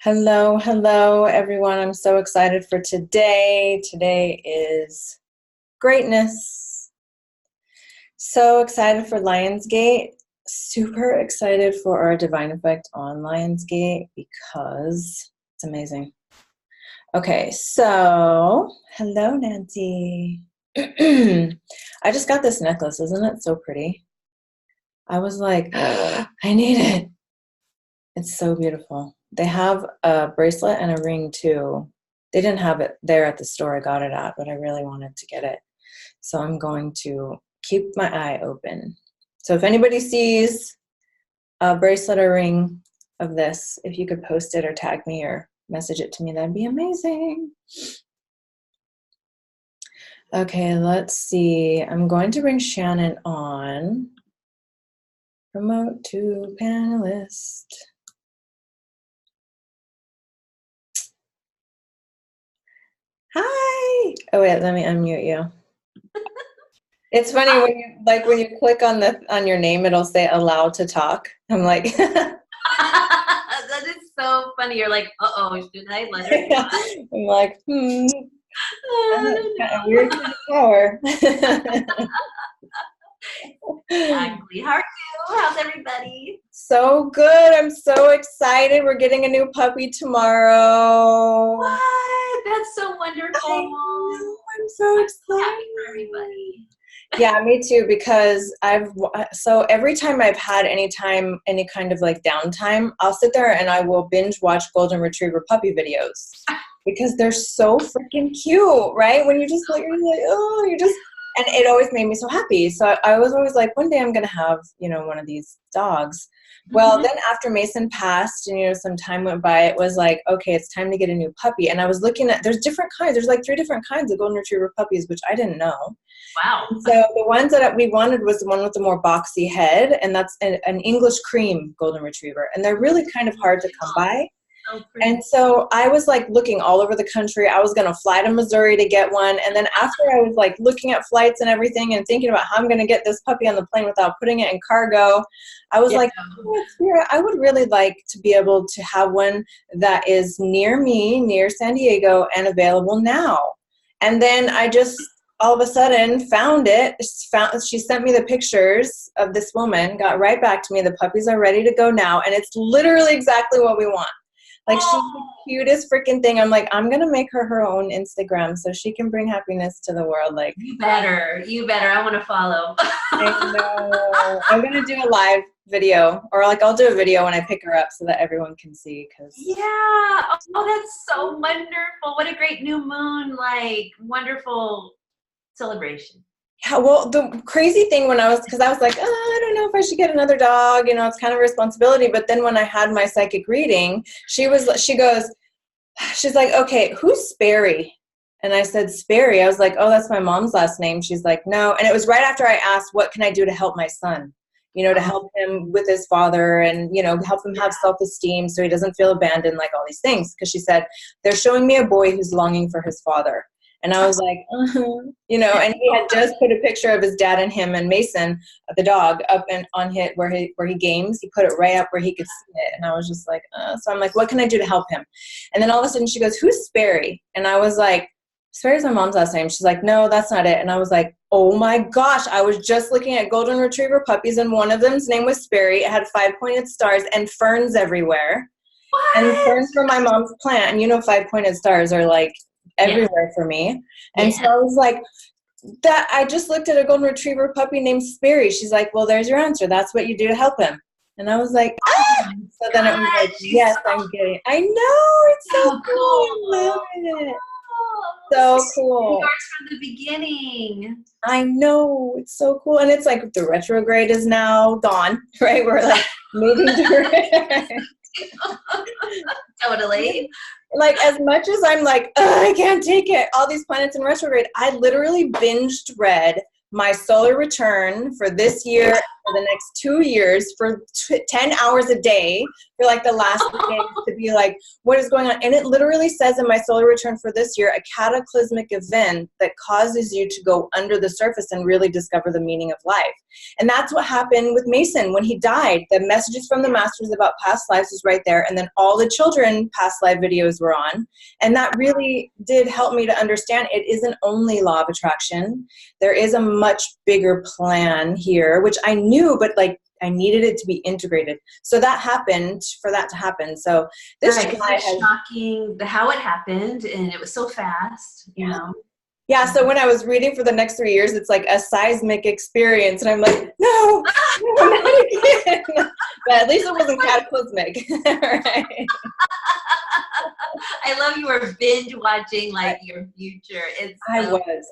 Hello, hello, everyone. I'm so excited for today. Today is greatness. So excited for Lionsgate. Super excited for our Divine Effect on Lionsgate because it's amazing. Okay, so hello, Nancy. I just got this necklace. Isn't it so pretty? I was like, I need it. It's so beautiful. They have a bracelet and a ring too. They didn't have it there at the store I got it at, but I really wanted to get it. So I'm going to keep my eye open. So if anybody sees a bracelet or ring of this, if you could post it or tag me or message it to me, that'd be amazing. Okay, let's see. I'm going to bring Shannon on. Promote to panelist. Hi. Oh wait, let me unmute you. It's funny when you click on your name, it'll say allow to talk. I'm like That is so funny. You're like, uh-oh, should I let her talk? I'm like, kind of weird kind of power. Exactly. How are you? How's everybody? So good. I'm so excited. We're getting a new puppy tomorrow. What? That's so wonderful. I know. I'm so excited. Happy for everybody. Yeah, me too, because so every time I've had any kind of like downtime, I'll sit there and I will binge watch Golden Retriever puppy videos because they're so freaking cute, right? When you're like, oh, and it always made me so happy. So I was always like, one day I'm going to have, one of these dogs. Well, then after Mason passed and, some time went by, it was like, okay, it's time to get a new puppy. And I was looking at, there's different kinds. There's like 3 different kinds of Golden Retriever puppies, which I didn't know. Wow. And so the ones that we wanted was the one with the more boxy head, and that's an English cream Golden Retriever. And they're really kind of hard to come by. And so I was like looking all over the country. I was going to fly to Missouri to get one. And then after I was like looking at flights and everything and thinking about how I'm going to get this puppy on the plane without putting it in cargo, I was like, oh, I would really like to be able to have one that is near me, near San Diego, and available now. And then I just all of a sudden found it. She sent me the pictures of this woman, got right back to me. The puppies are ready to go now. And it's literally exactly what we want. Like, she's the cutest freaking thing. I'm like, I'm going to make her own Instagram so she can bring happiness to the world. Like, you better. I want to follow. I know. I'm going to do a live video, or like I'll do a video when I pick her up so that everyone can see. Yeah. Oh, that's so wonderful. What a great new moon, like, wonderful celebration. Yeah, well, the crazy thing because I was like, oh, I don't know if I should get another dog, it's kind of a responsibility. But then when I had my psychic reading, she's like, okay, who's Sperry? And I said, Sperry. I was like, oh, that's my mom's last name. She's like, no. And it was right after I asked, what can I do to help my son? To help him with his father and, help him have self-esteem so he doesn't feel abandoned, like all these things. Because she said, they're showing me a boy who's longing for his father. And I was like, and he had just put a picture of his dad and him and Mason, the dog, up and on where he games. He put it right up where he could see it. And I was just like, so I'm like, what can I do to help him? And then all of a sudden she goes, who's Sperry? And I was like, Sperry's my mom's last name. She's like, no, that's not it. And I was like, oh my gosh, I was just looking at Golden Retriever puppies and one of them's name was Sperry. It had 5-pointed stars and ferns everywhere. What? And ferns from my mom's plant. And 5-pointed stars are like everywhere for me. And so I was like, that I just looked at a Golden Retriever puppy named Sperry. She's like, well, there's your answer. That's what you do to help him. And I was like, ah! So then it was like, yes, I'm getting it. I know, it's so cool. I love it. So cool. Yours from the beginning. I know, it's so cool. And it's like the retrograde is now gone, right? We're like moving to Totally. Like, as much as I'm like, I can't take it, all these planets in retrograde, I literally binged read my solar return for this year for the next 2 years for 10 hours a day for like the last 3 days to be like, what is going on? And it literally says in my solar return for this year, a cataclysmic event that causes you to go under the surface and really discover the meaning of life. And that's what happened with Mason when he died. The messages from the masters about past lives was right there. And then all the children past life videos were on. And that really did help me to understand it isn't only law of attraction. There is a much bigger plan here, which I knew, but like I needed it to be integrated. So that happened for that to happen. So this July has shocking how it happened, and it was so fast, you know. Yeah, so when I was reading for the next 3 years, it's like a seismic experience. And I'm like, no, not again. But at least it wasn't cataclysmic. Right? I love you were binge watching like your future.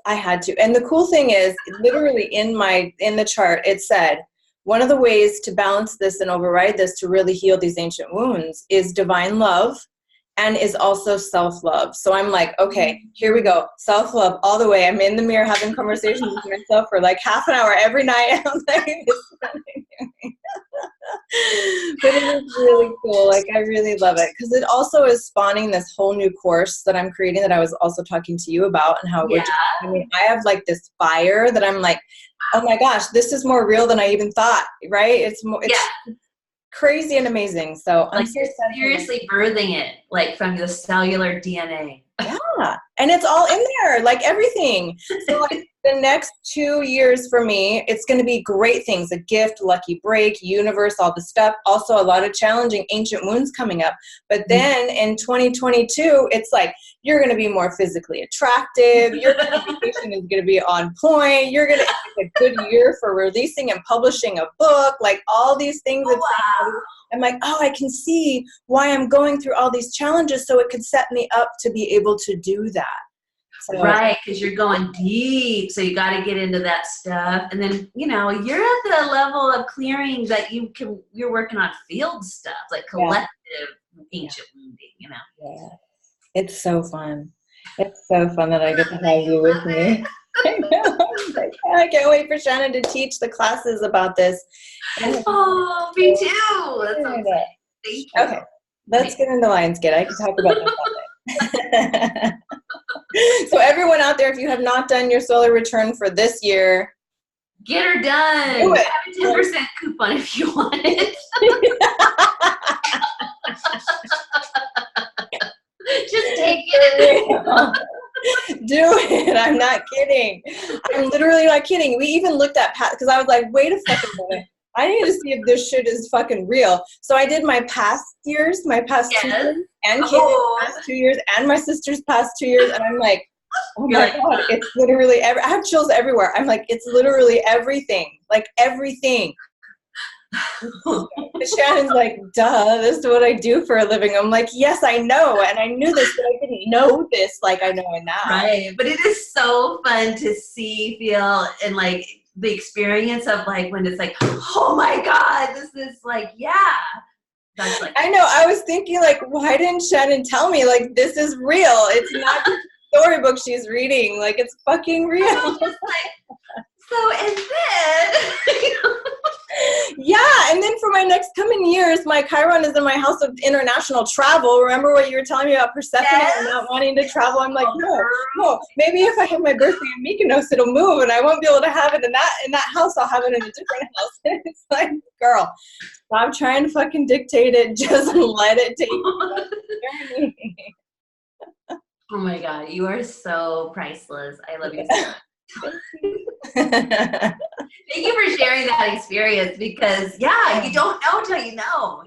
I had to. And the cool thing is, literally in the chart, it said, one of the ways to balance this and override this to really heal these ancient wounds is divine love. And is also self-love. So I'm like, okay, here we go. Self-love all the way. I'm in the mirror having conversations with myself for like half an hour every night. I'm like, but it is really cool. Like, I really love it. Because it also is spawning this whole new course that I'm creating that I was also talking to you about and how I have like this fire that I'm like, oh my gosh, this is more real than I even thought, right? It's crazy and amazing. So like you're seriously birthing it, like from the cellular DNA. Yeah, and it's all in there, like everything. So like the next 2 years for me, it's going to be great things: a gift, lucky break, universe, all the stuff. Also, a lot of challenging ancient wounds coming up. But then in 2022, it's like you're going to be more physically attractive. Your communication is going to be on point. You're going to have a good year for releasing and publishing a book. Like all these things. Oh, wow. I'm like, oh, I can see why I'm going through all these challenges, so it could set me up to be able to do that. So, right, because you're going deep, so you got to get into that stuff. And then, you know, you're at the level of clearing that you're working on field stuff, like collective ancient wounding, you know. Yeah. It's so fun. It's so fun that I get to have you with me. I know. I can't wait for Shannon to teach the classes about this. Oh, me too. That's so exciting. Thank you. Okay, let's get into Lionsgate. I can talk about that all day. So everyone out there, if you have not done your solar return for this year, get her done. Do it. Have a 10% coupon if you want it. Just take it. Do it. I'm not kidding. I'm literally not kidding. We even looked at because I was like, wait a fucking minute. I need to see if this shit is fucking real. So I did my past years, my past 2 years, and Katie's past 2 years, and my sister's past 2 years, and I'm like, oh my God, it's literally I have chills everywhere. I'm like, it's literally everything. Like everything. Shannon's like, duh, this is what I do for a living. I'm like, yes, I know. And I knew this, but I didn't know this like I know it now. Right. But it is so fun to see, feel, and like the experience of like when it's like, oh my God, this is like, That's like, I know. I was thinking like, why didn't Shannon tell me? Like, this is real. It's not just a storybook she's reading. Like, it's fucking real. So and then yeah, and then for my next coming years, my Chiron is in my house of international travel. Remember what you were telling me about Persephone and not wanting to travel? I'm like, no. Maybe if I have my birthday in Mykonos, it'll move, and I won't be able to have it in that house. I'll have it in a different house. It's like, girl, stop trying to fucking dictate it. Just let it take you. Oh my God, you are so priceless. I love you so much. Thank you for sharing that experience because you don't know till you know.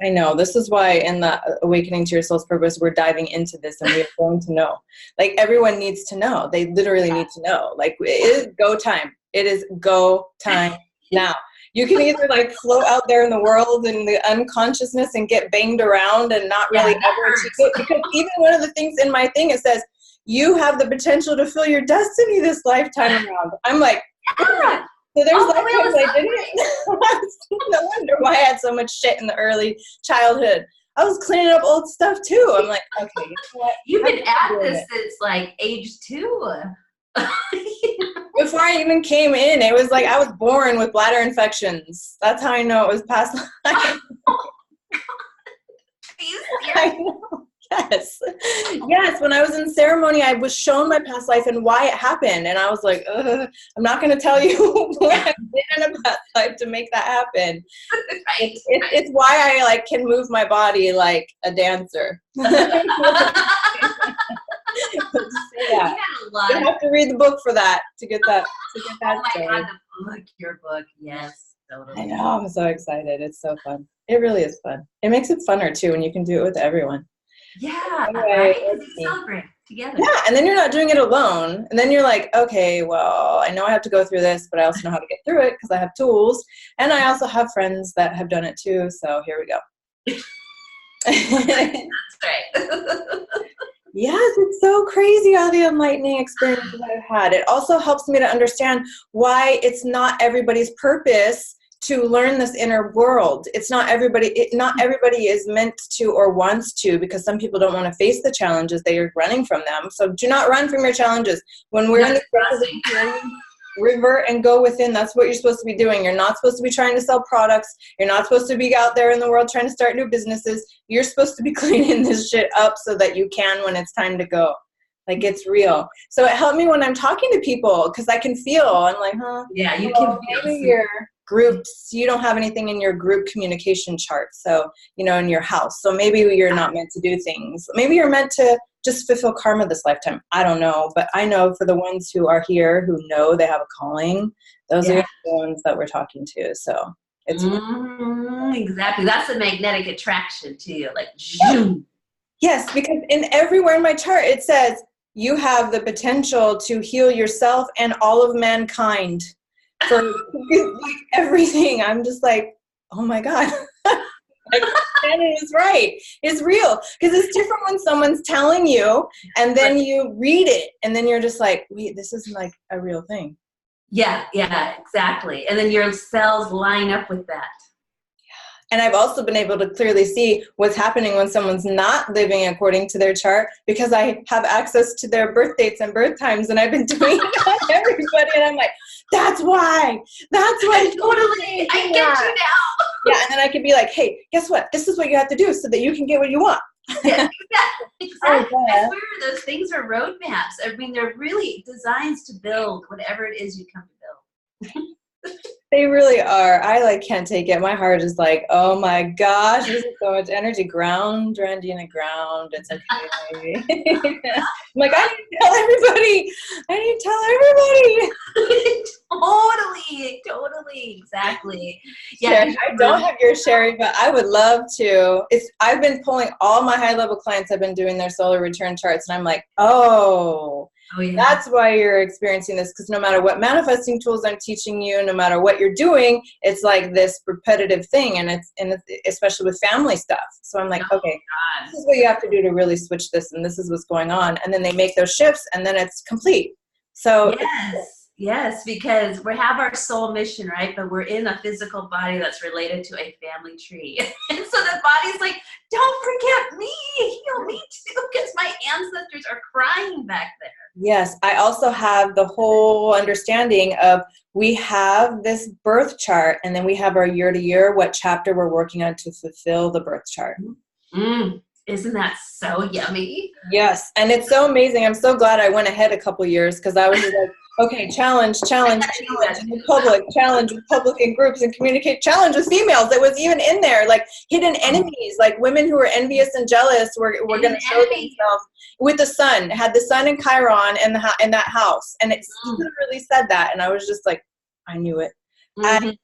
I know. This is why in the Awakening to Your Soul's Purpose, we're diving into this and we're going to know. Like, everyone needs to know. They literally need to know. Like, it is go time. It is go time now. You can either like float out there in the world in the unconsciousness and get banged around and not really ever achieve it. Because even one of the things in my thing, it says, you have the potential to fill your destiny this lifetime around. I'm like, so there's lifetimes I didn't. No wonder why I had so much shit in the early childhood. I was cleaning up old stuff too. I'm like, okay, you know what? You've been at this since like age 2. Before I even came in, it was like I was born with bladder infections. That's how I know it was past life. Are you serious? I know. Yes. Yes. When I was in ceremony, I was shown my past life and why it happened. And I was like, I'm not going to tell you what I did in a past life to make that happen. Right. It's why I like can move my body like a dancer. You had a lot. You have to read the book for that to get that. Oh my God, the book, your book, yes, totally. I know. I'm so excited. It's so fun. It really is fun. It makes it funner too when you can do it with everyone. Yeah, Anyway, right? Because you celebrate together. Yeah, and then you're not doing it alone. And then you're like, okay, well, I know I have to go through this, but I also know how to get through it because I have tools. And I also have friends that have done it too. So here we go. That's great. Yes, it's so crazy all the enlightening experiences I've had. It also helps me to understand why it's not everybody's purpose to learn this inner world. It's not everybody, not everybody is meant to or wants to, because some people don't want to face the challenges. They are running from them. So do not run from your challenges. When we're in the process of healing, revert and go within. That's what you're supposed to be doing. You're not supposed to be trying to sell products. You're not supposed to be out there in the world trying to start new businesses. You're supposed to be cleaning this shit up so that you can when it's time to go. Like, it's real. So it helped me when I'm talking to people because I can feel. I'm like, Yeah, you can feel. Maybe your groups, you don't have anything in your group communication chart. So, in your house. So maybe you're not meant to do things. Maybe you're meant to just fulfill karma this lifetime. I don't know. But I know for the ones who are here, who know they have a calling, those are the ones that we're talking to. So it's exactly. That's a magnetic attraction to you. Like, yes, because everywhere in my chart, it says you have the potential to heal yourself and all of mankind for like everything. I'm just like, oh my God. Like, Shannon is right. It's real. Because it's different when someone's telling you and then you read it and then you're just like, wait, this isn't like a real thing. Yeah, exactly. And then your cells line up with that. And I've also been able to clearly see what's happening when someone's not living according to their chart because I have access to their birth dates and birth times, and I've been doing it on everybody, and I'm like, that's why. Totally. I get you now. Yeah, and then I could be like, hey, guess what? This is what you have to do so that you can get what you want. Yeah, exactly. I swear those things are roadmaps. I mean, they're really designs to build whatever it is you come to build. They really are. I can't take it. My heart is like, oh my gosh, this is so much energy. Ground, Randina, ground. It's okay. I'm like, I need to tell everybody. Totally, exactly. Yeah, Sherry, I don't have your Sherry, but I would love to. I've been pulling all my high level clients. I've been doing their solar return charts, and I'm like, oh yeah. That's why you're experiencing this, because no matter what manifesting tools I'm teaching you, no matter what you're doing, it's like this repetitive thing, and it's especially with family stuff. So I'm like, okay, this is what you have to do to really switch this, and this is what's going on. And then they make those shifts, and then it's complete. So yes, because we have our soul mission, right? But we're in a physical body that's related to a family tree. And so the body's like, don't forget me, heal me too, because my ancestors are crying back there. Yes, I also have the whole understanding of we have this birth chart, and then we have our year to year, what chapter we're working on to fulfill the birth chart. Isn't that so yummy? Yes, and it's so amazing. I'm so glad I went ahead a couple years because I was just like, okay, challenge in the public, challenge with public and groups, and communicate, challenge with females. It was even in there, like hidden enemies, like women who are envious and jealous were going to show themselves with the sun. It had the sun in Chiron in that house, and it literally said that, and I was just like, I knew it. I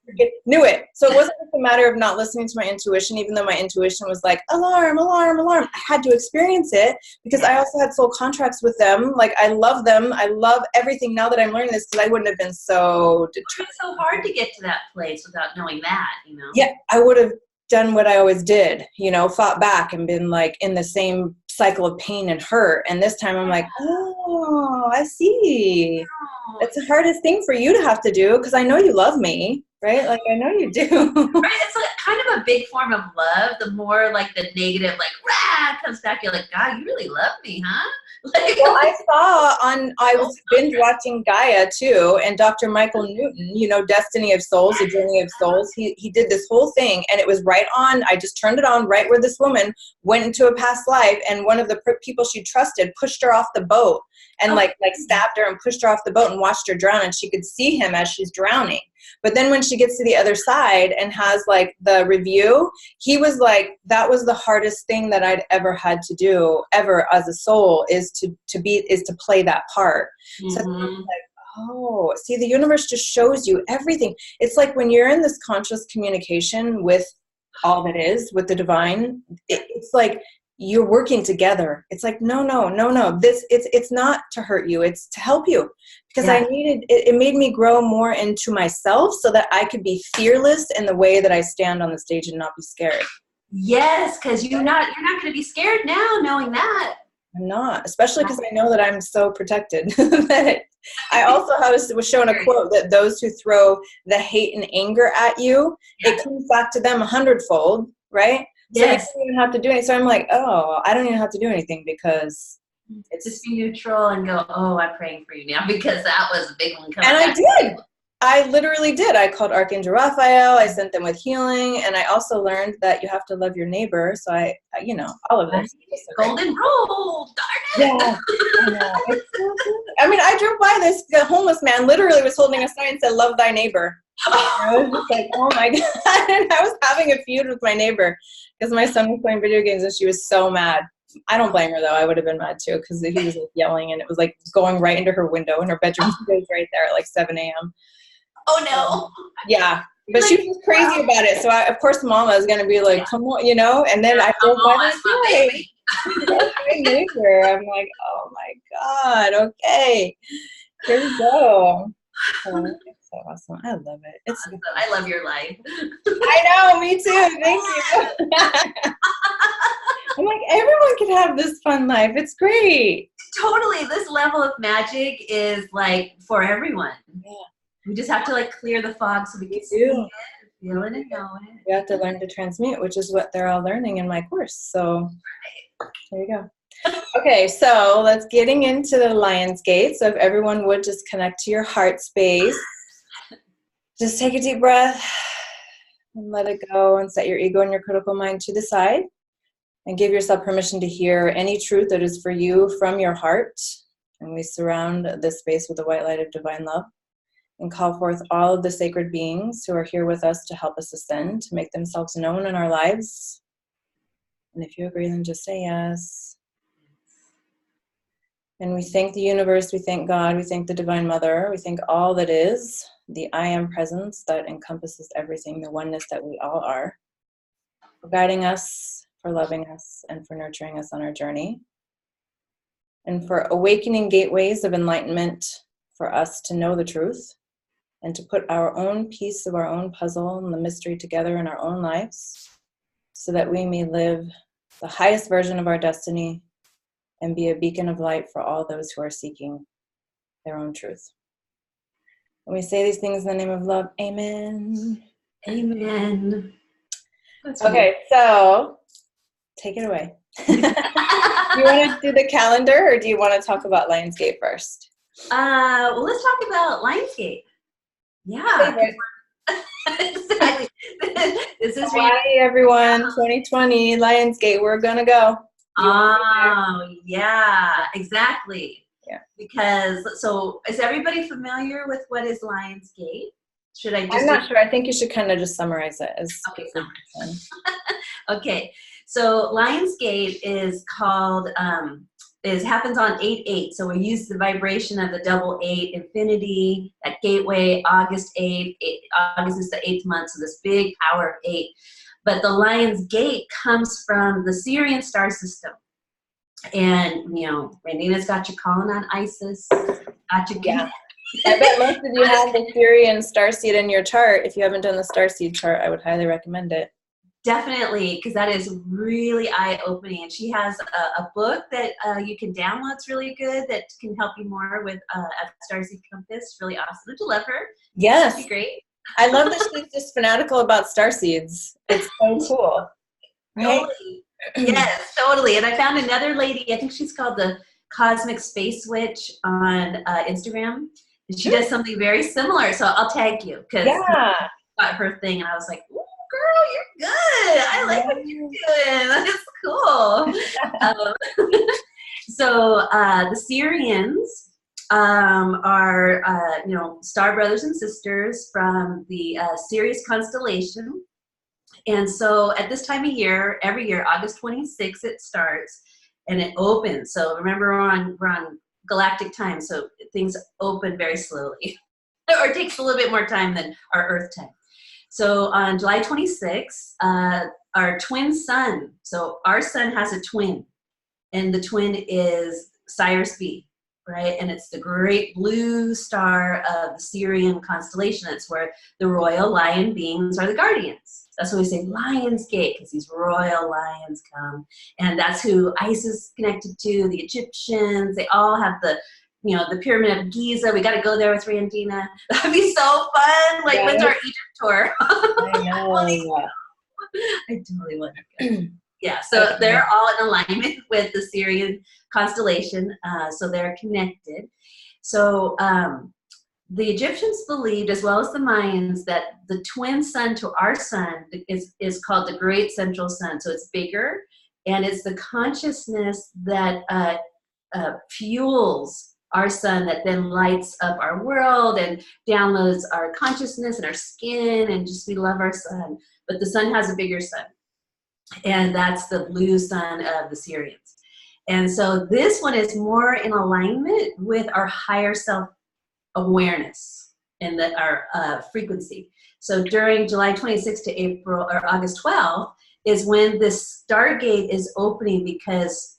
knew it. So it wasn't just a matter of not listening to my intuition, even though my intuition was like, alarm, alarm, alarm. I had to experience it because I also had soul contracts with them. Like, I love them. I love everything now that I'm learning this, because I wouldn't have been so determined. It's so hard to get to that place without knowing that, Yeah, I would have done what I always did, fought back and been like in the same cycle of pain and hurt. And this time I'm like, oh, I see. It's the hardest thing for you to have to do because I know you love me, right? Like, I know you do. Right? It's like kind of a big form of love. The more like the negative, like, rah, comes back, you're like, God, you really love me, huh? Well, I was binge watching Gaia too, and Dr. Michael Newton, Destiny of Souls, The Journey of Souls, he did this whole thing, and it was right on, I just turned it on right where this woman went into a past life, and one of the people she trusted pushed her off the boat, and like stabbed her and pushed her off the boat and watched her drown, and she could see him as she's drowning. But then when she gets to the other side and has like the review, he was like, that was the hardest thing that I'd ever had to do ever as a soul, is to play that part. So I'm like, oh, see, the universe just shows you everything. It's like when you're in this conscious communication with all that is, with the divine, it's like you're working together. It's like, no, it's not to hurt you, it's to help you, because I needed it made me grow more into myself so that I could be fearless in the way that I stand on the stage and not be scared. Yes, because you're not going to be scared now knowing that. I'm not, especially because I know that I'm so protected. I also was shown a quote that those who throw the hate and anger at you, it comes back to them 100-fold, right? So you don't even have to do anything. So I'm like, oh, I don't even have to do anything, because it's just be neutral and go, oh, I'm praying for you now, because that was a big one coming. And I did. I literally did. I called Archangel Raphael. I sent them with healing. And I also learned that you have to love your neighbor. So all of this. Golden rule. Darn it. Yeah. I mean, I drove by the homeless man literally was holding a sign that said, love thy neighbor. I was just like, oh my God. And I was having a feud with my neighbor because my son was playing video games and she was so mad. I don't blame her though. I would have been mad too, because he was like yelling and it was like going right into her window, and her bedroom was right there at like 7 a.m. Oh no. Yeah. But she was just crazy about it. So of course Mama is going to be like, come on, and then I feel my neighbor. I'm like, oh my God. Okay. Here we go. Oh, it's so awesome. I love it. It's awesome. I love your life. I know. Me too. Thank you. I'm like, everyone can have this fun life. It's great. Totally. This level of magic is like for everyone. Yeah. We just have to like clear the fog so we can see it, feel it, and know it. We have to learn to transmute, which is what they're all learning in my course. So there you go. Okay, so let's getting into the Lion's Gate. So if everyone would just connect to your heart space. Just take a deep breath and let it go, and set your ego and your critical mind to the side. And give yourself permission to hear any truth that is for you from your heart. And we surround this space with the white light of divine love. And call forth all of the sacred beings who are here with us to help us ascend, to make themselves known in our lives. And if you agree, then just say yes. And we thank the universe, we thank God, we thank the Divine Mother, we thank all that is, the I Am presence that encompasses everything, the oneness that we all are, for guiding us, for loving us, and for nurturing us on our journey. And for awakening gateways of enlightenment for us to know the truth, and to put our own piece of our own puzzle and the mystery together in our own lives, so that we may live the highest version of our destiny and be a beacon of light for all those who are seeking their own truth. And we say these things in the name of love. Amen. Amen. Okay, so take it away. Do you want to do the calendar, or do you want to talk about Lionsgate first? Well, let's talk about Lionsgate. Yeah. Exactly. This is Hi, everyone. 2020 Lionsgate. We're gonna go. Oh, yeah, exactly. Yeah. Because is everybody familiar with what is Lionsgate? Should I just? I'm not sure. I think you should kind of just summarize it as. Okay, summarize. Okay, so Lionsgate is called. Happens on 8/8, so we use the vibration of the double 8 infinity, that gateway. August 8th. August is the 8th month, so this big power of 8. But the Lion's Gate comes from the Syrian star system, and Renina's got you calling on Isis. Got you. Yeah. I bet most of you have the Syrian starseed in your chart. If you haven't done the starseed chart, I would highly recommend it. Definitely, because that is really eye-opening. And she has a book that you can download. It's really good, that can help you more with a Starseed Compass. Really awesome. Don't you love her? Yes. She's great. I love that she's just fanatical about starseeds. It's so cool. Right? Totally. Yes, totally. And I found another lady, I think she's called the Cosmic Space Witch on Instagram. And she does something very similar. So I'll tag you because got her thing. And I was like, ooh, girl, you're good. I like what you're doing. That's cool. So the Syrians are, star brothers and sisters from the Sirius constellation. And so at this time of year, every year, August 26th, it starts and it opens. So remember, we're on galactic time, so things open very slowly, or it takes a little bit more time than our Earth time. So on July 26th, our twin sun, so our sun has a twin, and the twin is Sirius B, right? And it's the great blue star of the Syrian constellation. It's where the royal lion beings are the guardians. That's why we say Lion's Gate, because these royal lions come. And that's who Isis is connected to, the Egyptians. They all have the Pyramid of Giza. We got to go there with Randina. That'd be so fun. Like, when's our Egypt tour? I know. I totally want to go. Yeah, so they're all in alignment with the Syrian constellation, so they're connected. So the Egyptians believed, as well as the Mayans, that the twin sun to our sun is called the Great Central Sun. So it's bigger, and it's the consciousness that fuels our sun, that then lights up our world and downloads our consciousness and our skin, and just we love our sun. But the sun has a bigger sun, and that's the blue sun of the Syrians. And so this one is more in alignment with our higher self awareness and our frequency. So during July 26th to August 12th is when this stargate is opening, because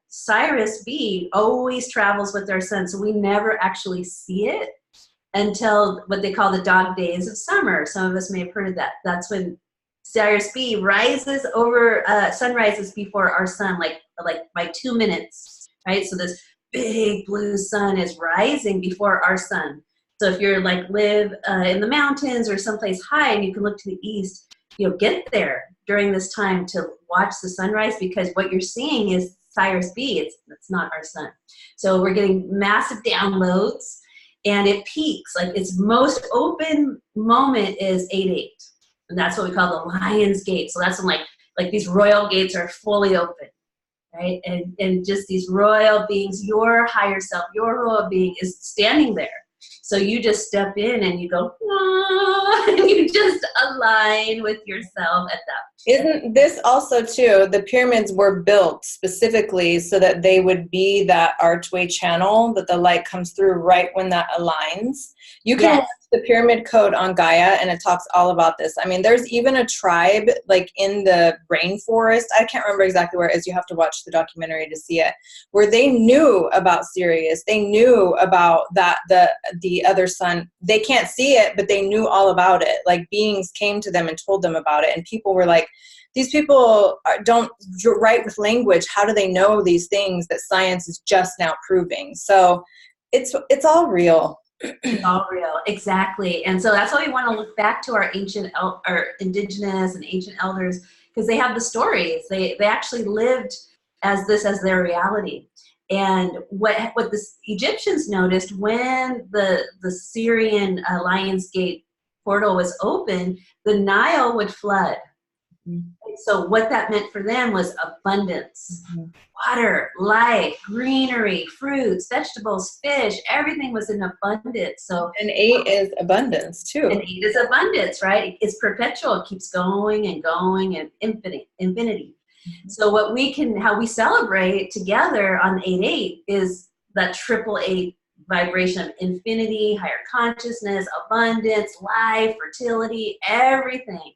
Sirius B always travels with our sun, so we never actually see it until what they call the dog days of summer. Some of us may have heard of that. That's when Sirius B rises over, sun rises before our sun, like by 2 minutes, right? So this big blue sun is rising before our sun. So if you're live in the mountains or someplace high and you can look to the east, get there during this time to watch the sunrise, because what you're seeing is Sirius B. It's not our sun. So we're getting massive downloads, and it peaks. Its most open moment is 8/8. And that's what we call the Lion's Gate. So that's when these royal gates are fully open, right? And just these royal beings, your higher self, your royal being is standing there. So you just step in and you go, ah, and you just align with yourself at that. Isn't this also too, the pyramids were built specifically so that they would be that archway channel, that the light comes through right when that aligns? You can watch the pyramid code on Gaia, and it talks all about this. I mean, there's even a tribe in the rainforest. I can't remember exactly where it is. You have to watch the documentary to see it, where they knew about Sirius. They knew about that, the other sun. They can't see it, but they knew all about it. Beings came to them and told them about it. And people were like, these people don't write with language. How do they know these things that science is just now proving? So it's all real. It's all real, exactly. And so that's why we want to look back to our our indigenous and ancient elders, because they have the stories. They actually lived as their reality. And what the Egyptians noticed when the Syrian Lion's Gate portal was open, the Nile would flood. Mm-hmm. So what that meant for them was abundance. Mm-hmm. Water, life, greenery, fruits, vegetables, fish, everything was in abundance. So, and 8 is abundance too. And 8 is abundance, right? It's perpetual. It keeps going and going, and infinity. Mm-hmm. So how we celebrate together on 8/8 is that 888 vibration of infinity, higher consciousness, abundance, life, fertility, everything.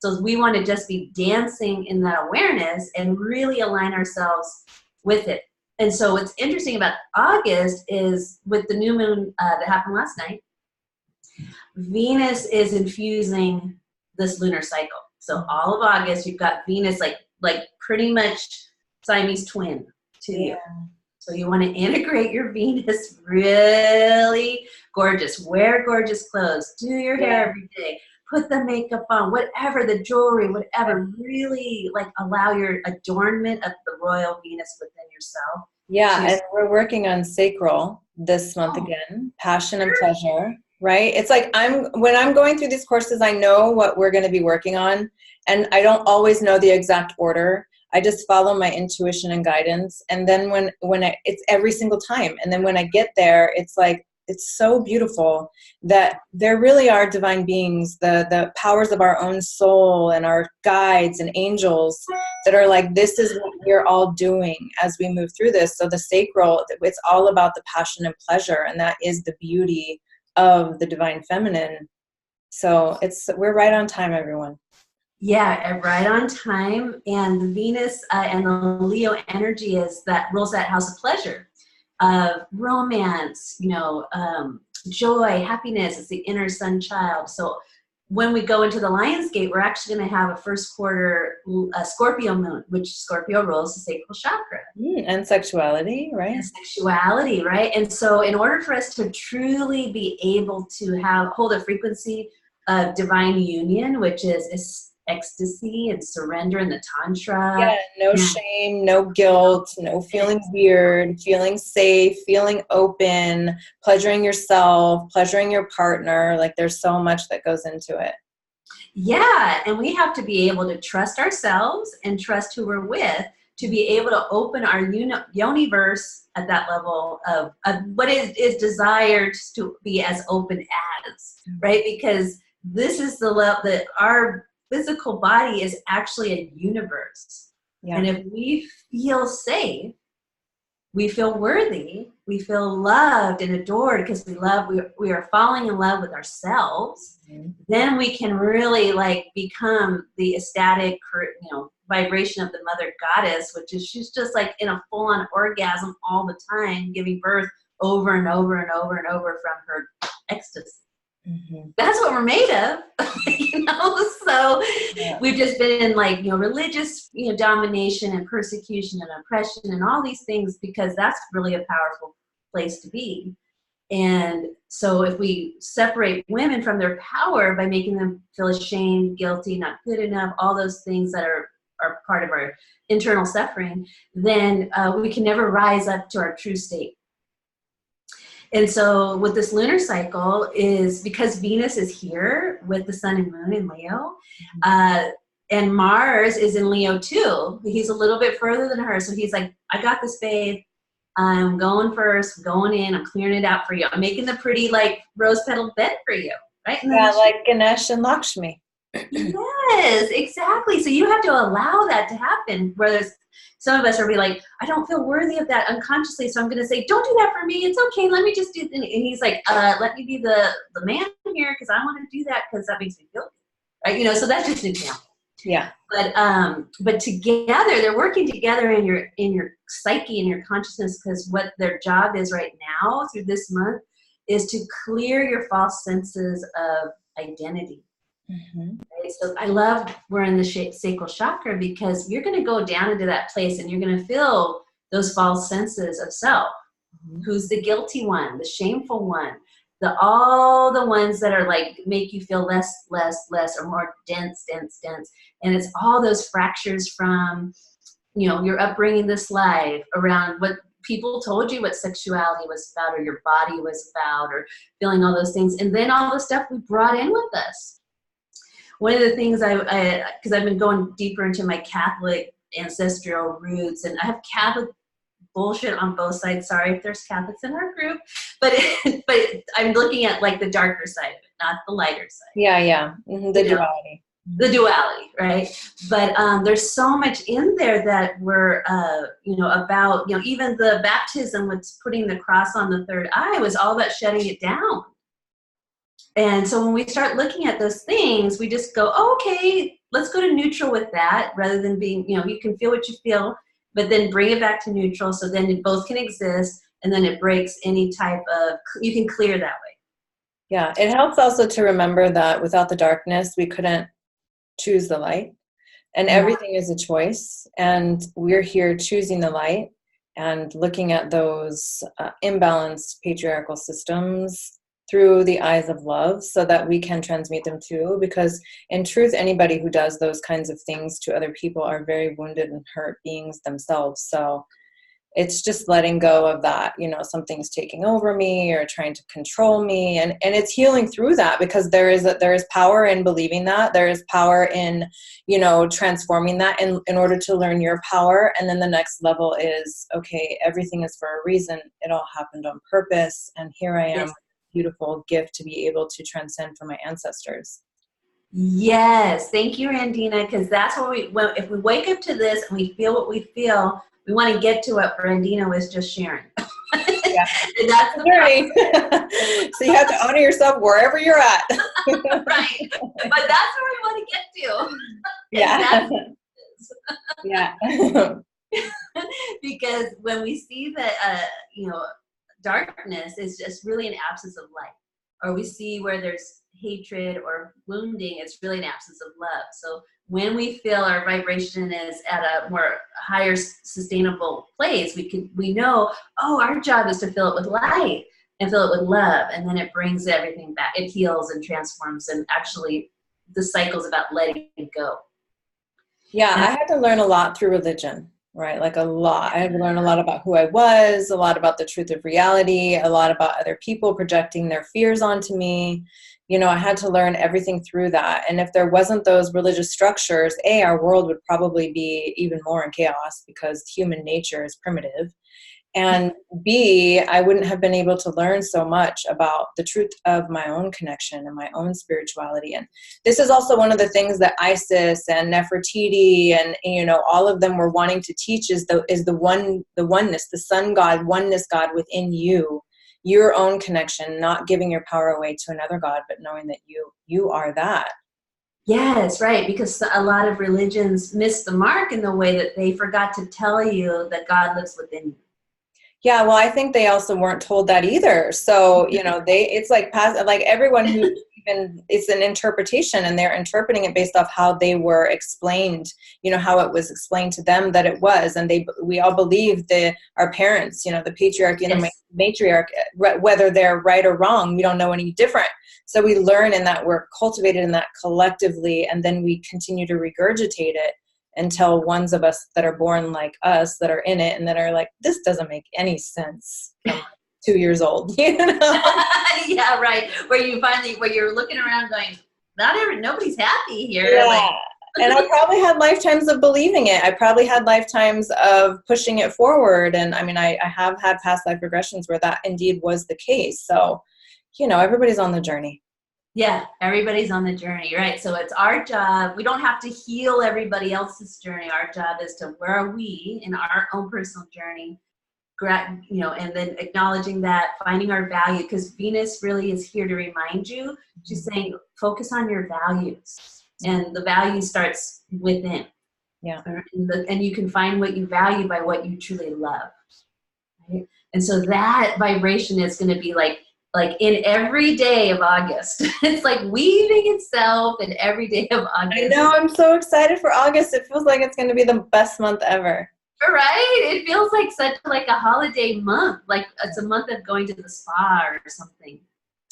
So we want to just be dancing in that awareness and really align ourselves with it. And so what's interesting about August is, with the new moon that happened last night, Venus is infusing this lunar cycle. So all of August, you've got Venus like pretty much Siamese twin to you. So you want to integrate your Venus really gorgeous. Wear gorgeous clothes. Do your hair every day. Put the makeup on, whatever, the jewelry, whatever. Really allow your adornment of the royal Venus within yourself Yeah, and we're working on sacral this month again, passion and pleasure, right? It's like when I'm going through these courses, I know what we're going to be working on, and I don't always know the exact order. I just follow my intuition and guidance, and then it's every single time, and then when I get there, it's like it's so beautiful that there really are divine beings, the powers of our own soul and our guides and angels that are like, this is what we're all doing as we move through this. So the sacral, it's all about the passion and pleasure, and that is the beauty of the divine feminine. So we're right on time, everyone. Yeah, right on time. And the Venus and the Leo energy rules that house of pleasure, of romance, joy, happiness. It's the inner sun child. So when we go into the Lion's Gate, we're actually going to have a first quarter Scorpio moon, which Scorpio rules the sacral chakra. And sexuality, right? And sexuality, right? And so in order for us to truly be able to hold a frequency of divine union, which is ecstasy and surrender in the tantra. Yeah, no shame, no guilt, no feeling weird, feeling safe, feeling open, pleasuring yourself, pleasuring your partner. Like there's so much that goes into it. Yeah, and we have to be able to trust ourselves and trust who we're with to be able to open our universe at that level of what is desired to be as open as, right? Because this is the level that our physical body is actually a universe. Yeah. And if we feel safe, we feel worthy, we feel loved and adored because we are falling in love with ourselves, then we can really become the ecstatic, vibration of the mother goddess, which is she's just like in a full-on orgasm all the time, giving birth over and over and over and over from her ecstasy. Mm-hmm. That's what we're made of, so we've just been in religious, domination and persecution and oppression and all these things, because that's really a powerful place to be. And so if we separate women from their power by making them feel ashamed, guilty, not good enough, all those things that are part of our internal suffering, then we can never rise up to our true state. And so with this lunar cycle is because Venus is here with the sun and moon in Leo, and Mars is in Leo too. He's a little bit further than her. So he's like, I got this, babe. I'm going first, going in, I'm clearing it out for you. I'm making the pretty rose petal bed for you, right? And yeah, like Ganesh and Lakshmi. Yes, exactly. So you have to allow that to happen. Whereas some of us are like, I don't feel worthy of that unconsciously, so I'm going to say, don't do that for me. It's okay. Let me just do it. And he's like, let me be the man here because I want to do that because that makes me feel good, right? So that's just an example. Yeah. But together, they're working together in your psyche and your consciousness, because what their job is right now through this month is to clear your false senses of identity. Mm-hmm. Right? So I love we're in the sacral chakra, because you're going to go down into that place and you're going to feel those false senses of self. Mm-hmm. Who's the guilty one, the shameful one, all the ones that are make you feel less, or more dense. And it's all those fractures from, your upbringing this life around what people told you what sexuality was about, or your body was about, or feeling all those things. And then all the stuff we brought in with us. One of the things because I've been going deeper into my Catholic ancestral roots, and I have Catholic bullshit on both sides. Sorry if there's Catholics in our group, but I'm looking at the darker side of it, not the lighter side. Yeah. Mm-hmm. The duality. The duality, right? But there's so much in there that we're, about, even the baptism with putting the cross on the third eye was all about shutting it down. And so when we start looking at those things, we just go, okay, let's go to neutral with that, rather than being, you can feel what you feel, but then bring it back to neutral, so then it both can exist, and then it breaks any type of, you can clear that way. Yeah, it helps also to remember that without the darkness, we couldn't choose the light, and everything is a choice, and we're here choosing the light and looking at those imbalanced patriarchal systems through the eyes of love, so that we can transmute them too, because in truth, anybody who does those kinds of things to other people are very wounded and hurt beings themselves. So it's just letting go of that, something's taking over me or trying to control me. And it's healing through that, because there is power in believing that. There is power in, transforming that in order to learn your power. And then the next level is, okay, everything is for a reason. It all happened on purpose. And here I am, Yes. beautiful gift to be able to transcend from my ancestors. Yes, thank you, Randina, because that's what if we wake up to this and we feel what we feel, we want to get to what Randina was just sharing. Yeah. And that's the journey. So you have to honor yourself wherever you're at. right, but that's where we want to get to. Yeah. Yeah. Because when we see that, darkness is just really an absence of light, or we see where there's hatred or wounding, it's really an absence of love. So when we feel our vibration is at a more higher sustainable place, we know, oh, our job is to fill it with light and fill it with love, and then it brings everything back. It heals and transforms, and actually the cycle's about letting it go. Yeah, I had to learn a lot through religion, right? Like a lot. I had to learn a lot about who I was, a lot about the truth of reality, a lot about other people projecting their fears onto me. I had to learn everything through that. And if there wasn't those religious structures, our world would probably be even more in chaos, because human nature is primitive. And B, I wouldn't have been able to learn so much about the truth of my own connection and my own spirituality. And this is also one of the things that Isis and Nefertiti and all of them were wanting to teach is the oneness, the sun God, oneness God within you, your own connection, not giving your power away to another God, but knowing that you are that. Yes, right, because a lot of religions miss the mark in the way that they forgot to tell you that God lives within you. Yeah, well, I think they also weren't told that either. So, it's like everyone who it's an interpretation, and they're interpreting it based off how they were explained, how it was explained to them that it was. And we all believe our parents, the patriarchy and the matriarch, whether they're right or wrong, we don't know any different. So we learn in that, we're cultivated in that collectively, and then we continue to regurgitate it until ones of us that are born like us, that are in it and that are like, this doesn't make any sense. 2 years old, Yeah, right. Where you're looking around going, nobody's happy here. Yeah. Like, And I probably had lifetimes of believing it. I probably had lifetimes of pushing it forward. And I mean, I have had past life regressions where that indeed was the case. So, everybody's on the journey. Yeah, everybody's on the journey, right? So it's our job. We don't have to heal everybody else's journey. Our job is to, where are we in our own personal journey? And then acknowledging that, finding our value, because Venus really is here to remind you. She's saying, focus on your values, and the value starts within. Yeah. And you can find what you value by what you truly love. Right? And so that vibration is going to be like in every day of August. It's like weaving itself in every day of August. I know, I'm so excited for August. It feels like it's going to be the best month ever. Right? It feels like such like a holiday month. Like it's a month of going to the spa or something.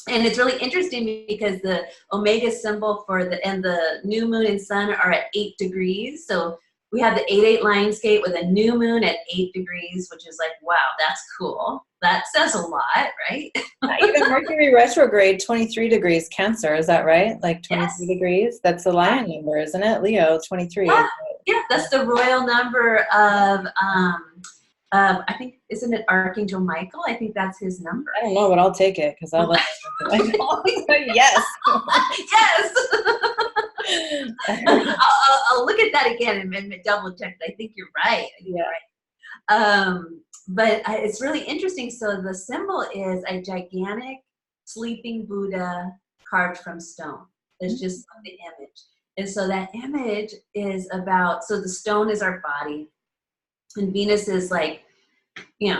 And it's really interesting because the Omega symbol and the new moon and sun are at 8 degrees. So we have the 8-8 Lionsgate with a new moon at 8 degrees, which is like, wow, that's cool. That says a lot, right? Even Mercury retrograde, 23 degrees Cancer. Is that right? Like 23 degrees? That's the lion number, isn't it? Leo, 23. Yeah, that's the royal number of, I think, isn't it Archangel Michael? I think that's his number. I don't know, but I'll take it because I like it. Yes. Yes. I'll look at that again and double check. I think you're right. You're right. But it's really interesting. So the symbol is a gigantic sleeping Buddha carved from stone. It's just the image. And so that image is about, so the stone is our body. And Venus is like,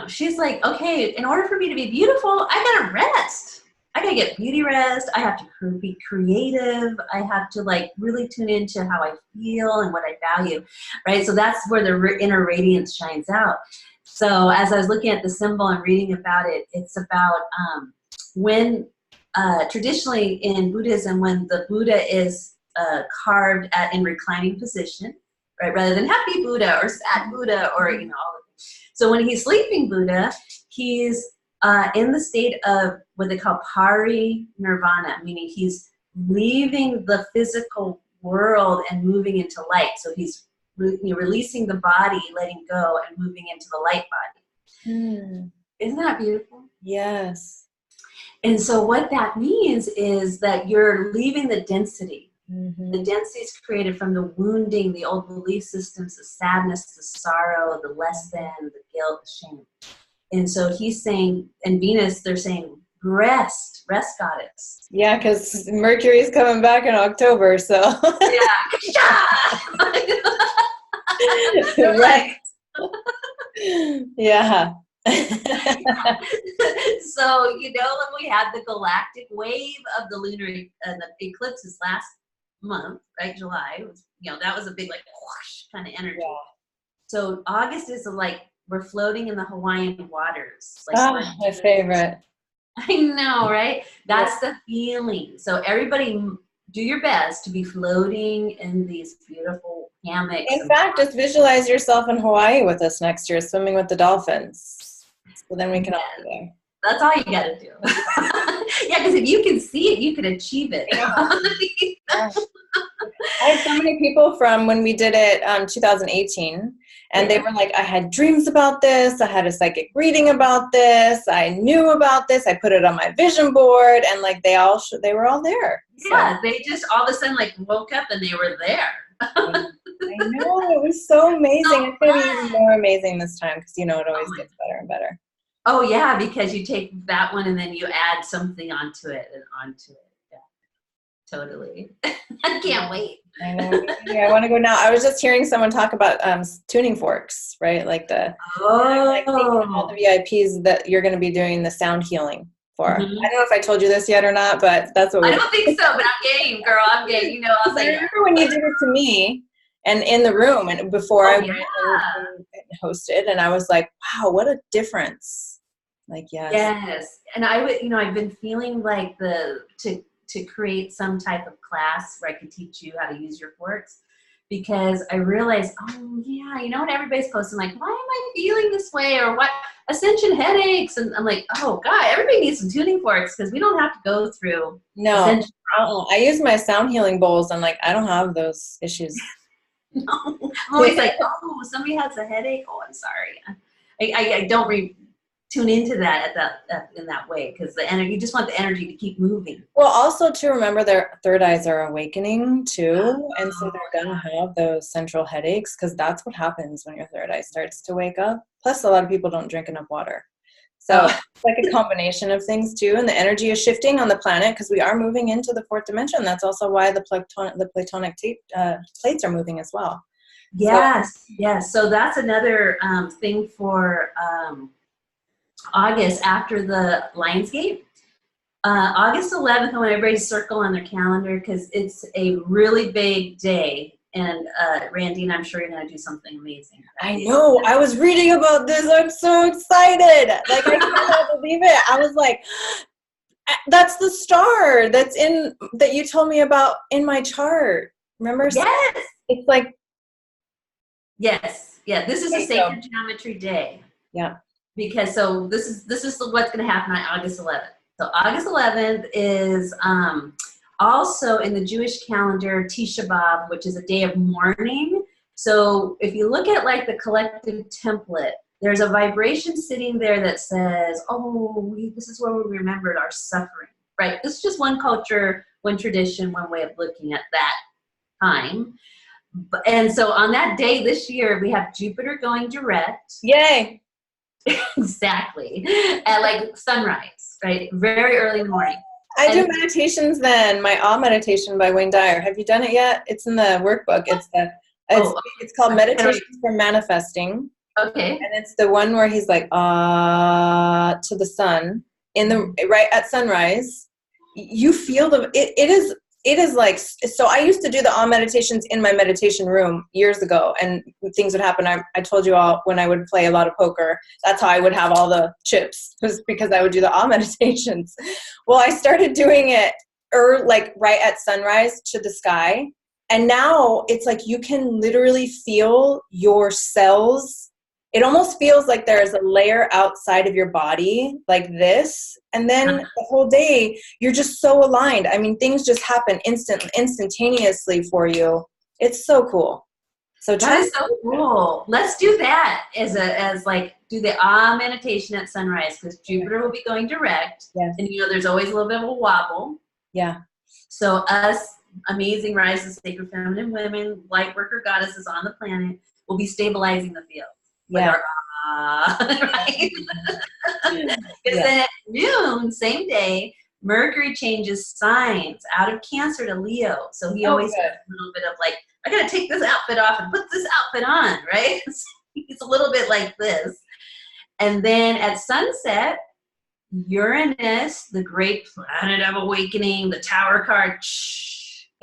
she's like, okay, in order for me to be beautiful, I gotta rest. I gotta get beauty rest. I have to be creative. I have to like really tune into how I feel and what I value, right? So that's where the inner radiance shines out. So as I was looking at the symbol and reading about it, it's about when traditionally in Buddhism, when the Buddha is carved in reclining position, right, rather than happy Buddha or sad Buddha or all of it. So when he's sleeping Buddha, he's in the state of what they call pari-nirvana, meaning he's leaving the physical world and moving into light. So he's releasing the body, letting go, and moving into the light body. Isn't that beautiful? Yes. And so what that means is that you're leaving the density. The density is created from the wounding, the old belief systems, the sadness, the sorrow, the less than, the guilt, the shame. And so he's saying, and Venus, they're saying, rest, goddess. Yeah, because Mercury's coming back in October, so. Yeah. Right. Yeah. So, you know, when we had the galactic wave of the lunar the eclipses last month, right, July, it was, you know, that was a big, like, whoosh kind of energy. Yeah. So August is like, we're floating in the Hawaiian waters. Like, my favorite. I know, right? That's the feeling. So everybody do your best to be floating in these beautiful hammocks. In fact, just visualize yourself in Hawaii with us next year, swimming with the dolphins. So then we can all be there. That's all you got to do. Yeah, because if you can see it, you can achieve it. Yeah. I had so many people from when we did it 2018, and they were like, I had dreams about this, I had a psychic reading about this, I knew about this, I put it on my vision board, and like they were all there. Yeah, so. They just all of a sudden like woke up and they were there. I know, it was so amazing. It's going to be even more amazing this time because, you know, it always gets better and better. Oh, yeah, because you take that one and then you add something onto it and onto it. Yeah, totally. I can't wait. I know. Yeah, I want to go now. I was just hearing someone talk about tuning forks, right? Like all the VIPs that you're going to be doing the sound healing for. I don't know if I told you this yet or not, but that's what I don't think so, but I'm game, girl. I'm game. You know, I'll say. I remember when you did it to me and in the room and before I went and hosted, and I was like, wow, what a difference. Like, yes. Yes. And I would, you know, I've been feeling like to create some type of class where I could teach you how to use your forks, because I realized, oh yeah, you know what, everybody's posting like, why am I feeling this way, or what, ascension headaches, and I'm like, oh God, everybody needs some tuning forks because we don't have to go through ascension problems. I use my sound healing bowls and like I don't have those issues. No. I'm always like, oh, somebody has a headache, oh, I'm sorry. I don't tune into that in that way, because the energy, you just want the energy to keep moving. Well, also to remember their third eyes are awakening too, and so they're gonna have those central headaches because that's what happens when your third eye starts to wake up. Plus, a lot of people don't drink enough water, so it's like a combination of things too. And the energy is shifting on the planet because we are moving into the fourth dimension. That's also why the Platonic plates are moving as well. Yes, yes. So that's another thing for. August after the Lionsgate. August 11th, I want everybody to circle on their calendar because it's a really big day. And Randy, and I'm sure you're going to do something amazing. I know. I was reading about this. I'm so excited. Like, I cannot believe it. I was like, that's the star that you told me about in my chart. Remember? Yes. It's like. Yes. Yeah. This is a sacred geometry day. Yeah. Because so this is what's going to happen on August 11th. So August 11th is also in the Jewish calendar Tisha B'Av, which is a day of mourning. So if you look at like the collective template, there's a vibration sitting there that says, oh, this is where we remembered our suffering, right? This is just one culture, one tradition, one way of looking at that time. And so on that day this year, we have Jupiter going direct. Yay! Exactly. At like sunrise, right? Very early in the morning. I do meditations then. My Awe meditation by Wayne Dyer. Have you done it yet? It's in the workbook. It's called Meditations for Manifesting. Okay. And it's the one where he's like, to the sun right at sunrise. You feel it is like, so I used to do the Awe meditations in my meditation room years ago, and things would happen. I told you all when I would play a lot of poker, that's how I would have all the chips, was because I would do the Awe meditations. Well, I started doing it like right at sunrise to the sky. And now it's like you can literally feel your cells it almost feels like there's a layer outside of your body like this. And then the whole day, you're just so aligned. I mean, things just happen instantaneously for you. It's so cool. So that is so cool. Let's do that as like do the meditation at sunrise, because Jupiter will be going direct. Yes. And there's always a little bit of a wobble. Yeah. So us amazing rises, sacred feminine women, light worker goddesses on the planet will be stabilizing the field. Yeah. Right? Because then at noon, same day, Mercury changes signs out of Cancer to Leo. So he always has a little bit of like, I got to take this outfit off and put this outfit on, right? He's a little bit like this. And then at sunset, Uranus, the great planet of awakening, the Tower card,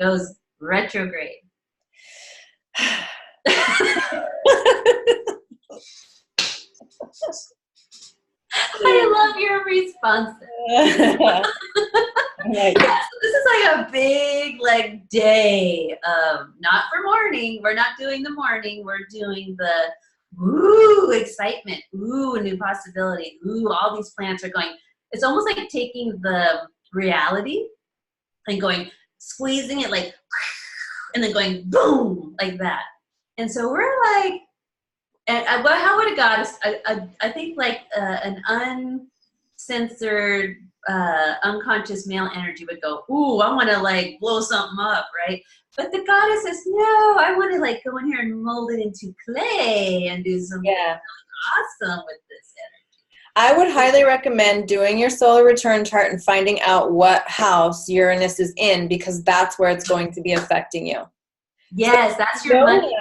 goes retrograde. I love your response. This is like a big like day of not for morning. We're not doing the morning. We're doing the excitement. A new possibility. All these planets are going. It's almost like taking the reality and going, squeezing it like, and then going boom like that. And so we're like, and how would a goddess? I think like an uncensored, unconscious male energy would go, ooh, I want to like blow something up, right? But the goddess says, no, I want to like go in here and mold it into clay and do something awesome with this energy. I would highly recommend doing your solar return chart and finding out what house Uranus is in, because that's where it's going to be affecting you. Yes, so that's your money.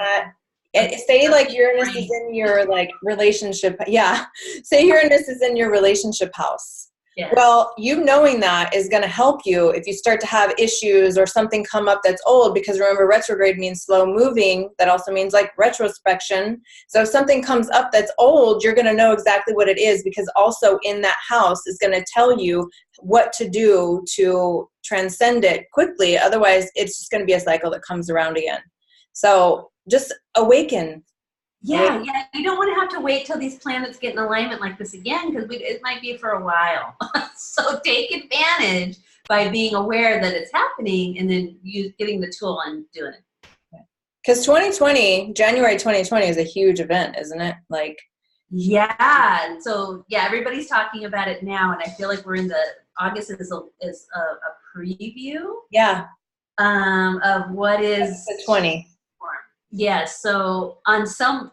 Say like Uranus is in your like relationship. Yeah. Say Uranus is in your relationship house. Yes. Well, you knowing that is going to help you if you start to have issues or something come up that's old, because remember, retrograde means slow moving. That also means like retrospection. So if something comes up that's old, you're going to know exactly what it is, because also in that house is going to tell you what to do to transcend it quickly. Otherwise, it's just going to be a cycle that comes around again. So just awaken. Yeah. You don't want to have to wait till these planets get in alignment like this again, because it might be for a while. So take advantage by being aware that it's happening, and then getting the tool and doing it. Because January 2020 is a huge event, isn't it? Like, yeah. So everybody's talking about it now, and I feel like we're in August is a preview. Yeah. Of what is the 20. Yes. So